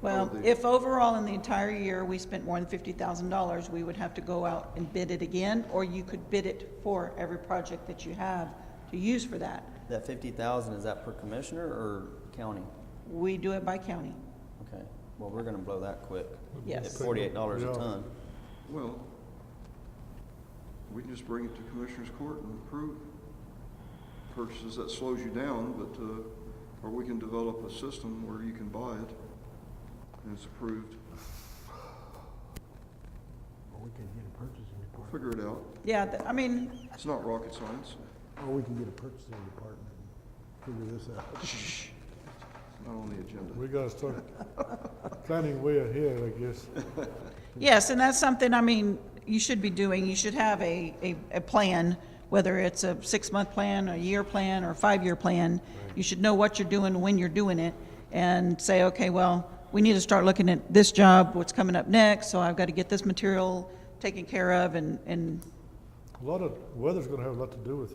Well, if overall in the entire year we spent more than $50,000, we would have to go out and bid it again, or you could bid it for every project that you have to use for that. That 50,000, is that per commissioner or county? We do it by county. Okay, well, we're gonna blow that quick. Yes. At $48 a ton. well, we can just bring it to Commissioners Court and approve purchases. That slows you down, but, or we can develop a system where you can buy it and it's approved. Or we can get a purchasing We'll department. figure it out. Yeah, I mean, It's not rocket science. Or we can get a purchasing department and figure this out. It's not on the agenda. We gotta start planning way ahead, I guess. yes, and that's something, I mean, you should be doing. You should have a plan, whether it's a 6-month plan, a year plan, or a 5-year plan. You should know what you're doing when you're doing it and say, okay, well, we need to start looking at this job, what's coming up next, so I've got to get this material taken care of and A lot of, weather's gonna have a lot to do with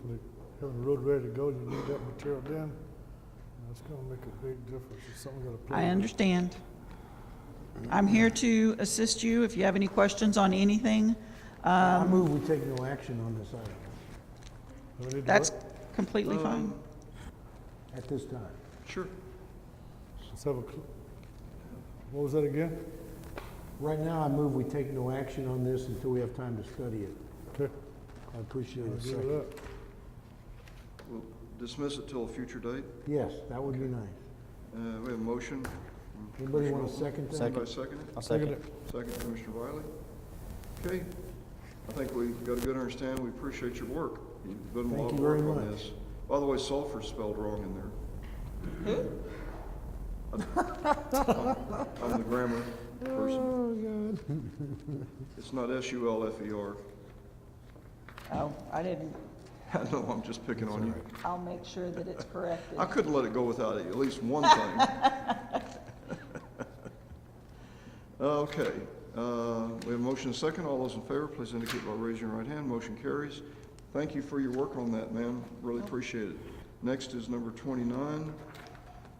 having the road ready to go, you need that material then. That's gonna make a big difference, it's something we gotta plan. I understand. I'm here to assist you if you have any questions on anything. I move we take no action on this item Do we need to That's vote? completely fine. at this time. Sure. Let's have a, what was that again? Right now, I move we take no action on this until we have time to study it. Okay. I appreciate I'll it. give it Second. up. We'll dismiss it till a future date. Yes, that would be nice. We have a motion. Anybody want to second that? Anybody second it? I'll second it. Second, Commissioner Riley. Okay, I think we've got a good understanding. We appreciate your work. You've done a lot Thank of you work very on much. this. By the way, sulfur's spelled wrong in there. I'm the grammar person. Oh, God. It's not S-U-L-F-E-R. Oh, I didn't. I know, I'm just picking on you. I'll make sure that it's corrected. I couldn't let it go without at least one thing. Okay, we have a motion and a second. All those in favor, please indicate by raising your right hand. Motion carries. Thank you for your work on that, ma'am. Really appreciate it. Next is number 29.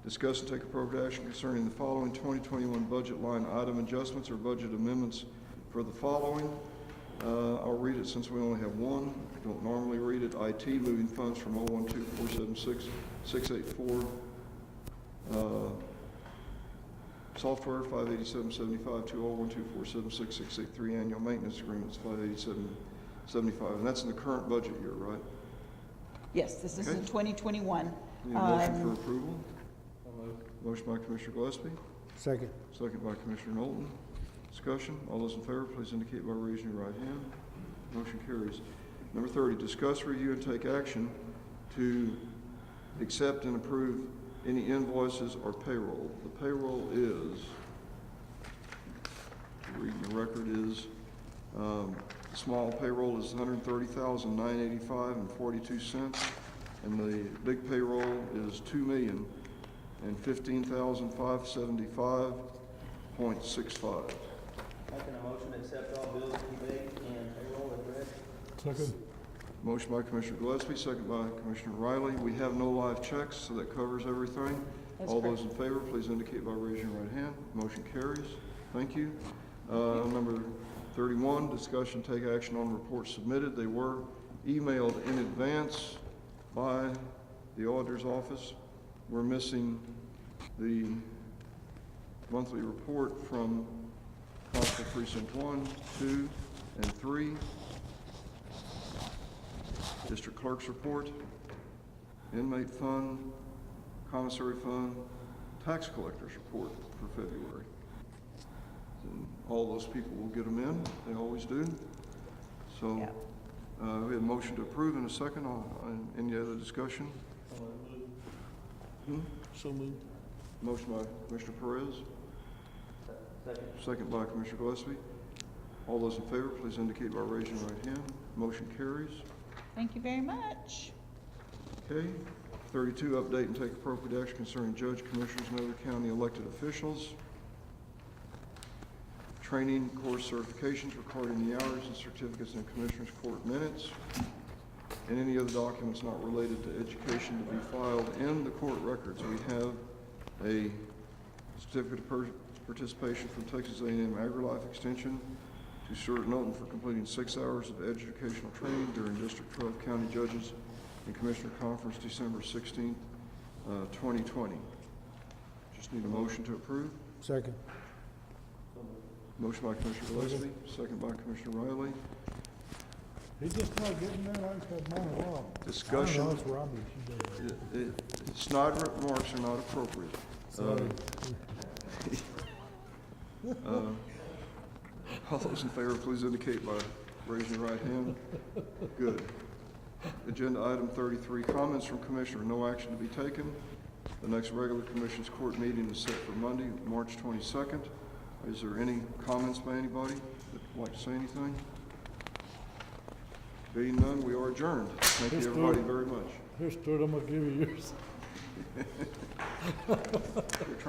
Discuss and take appropriate action concerning the following 2021 budget line item adjustments or budget amendments for the following. I'll read it since we only have one. I don't normally read it. IT, moving funds from 012-476-684. Software, 587.75 to 012-476-683. Annual maintenance agreements, 587.75. And that's in the current budget year, right? Yes, this is in Okay. 2021. Need a motion for approval? Motion by Commissioner Gillespie, Second. second by Commissioner Knowlton. Discussion, all those in favor, please indicate by raising your right hand. Motion carries. Number 30, discuss, review, and take action to accept and approve any invoices or payroll. The payroll is, reading the record is, the small payroll is $130,985.42, and the big payroll is $2,015,575.65. Making a motion to accept all bills to be paid and payroll as read. Second. Motion by Commissioner Gillespie, second by Commissioner Riley. We have no live checks, so that covers everything. That's All correct. those in favor, please indicate by raising your right hand. Motion carries. Thank you. Number 31, discussion, take action on reports submitted. They were emailed in advance by the auditor's office. We're missing the monthly report from Constable Precinct 1, 2, and 3. District Clerk's report, inmate fund, commissary fund, tax collector's report for February. And all those people will get them in, they always do. So, Yeah. we have a motion to approve in a second. Any other discussion? So moved. Motion by Commissioner Perez. Second by Commissioner Gillespie. All those in favor, please indicate by raising your right hand. Motion carries. Thank you very much. Okay. 32, update and take appropriate action concerning judge, commissioners, and other county elected officials. Training, course certifications, recording the hours and certificates in Commissioners Court minutes, and any other documents not related to education to be filed in the court records. We have a certificate of participation from Texas A&M AgriLife Extension to Stuart Knowlton for completing 6 hours of educational training during District 12 County Judges and Commissioner Conference December 16th, 2020. Just need a motion to approve. Second. Motion by Commissioner Gillespie, second by Commissioner Riley. He's just not getting there like that monologue. Discussion. I don't know, it's Robbie, she does it. Snide remarks are not appropriate. All those in favor, please indicate by raising your right hand. Good. Agenda item 33, comments from Commissioner, no action to be taken. The next regular Commissioners Court meeting is set for Monday, March 22nd. Is there any comments by anybody that would like to say anything? Being none, we are adjourned. Thank you, everybody, very much. Here, Stuart, I'm gonna give you yours. We're trying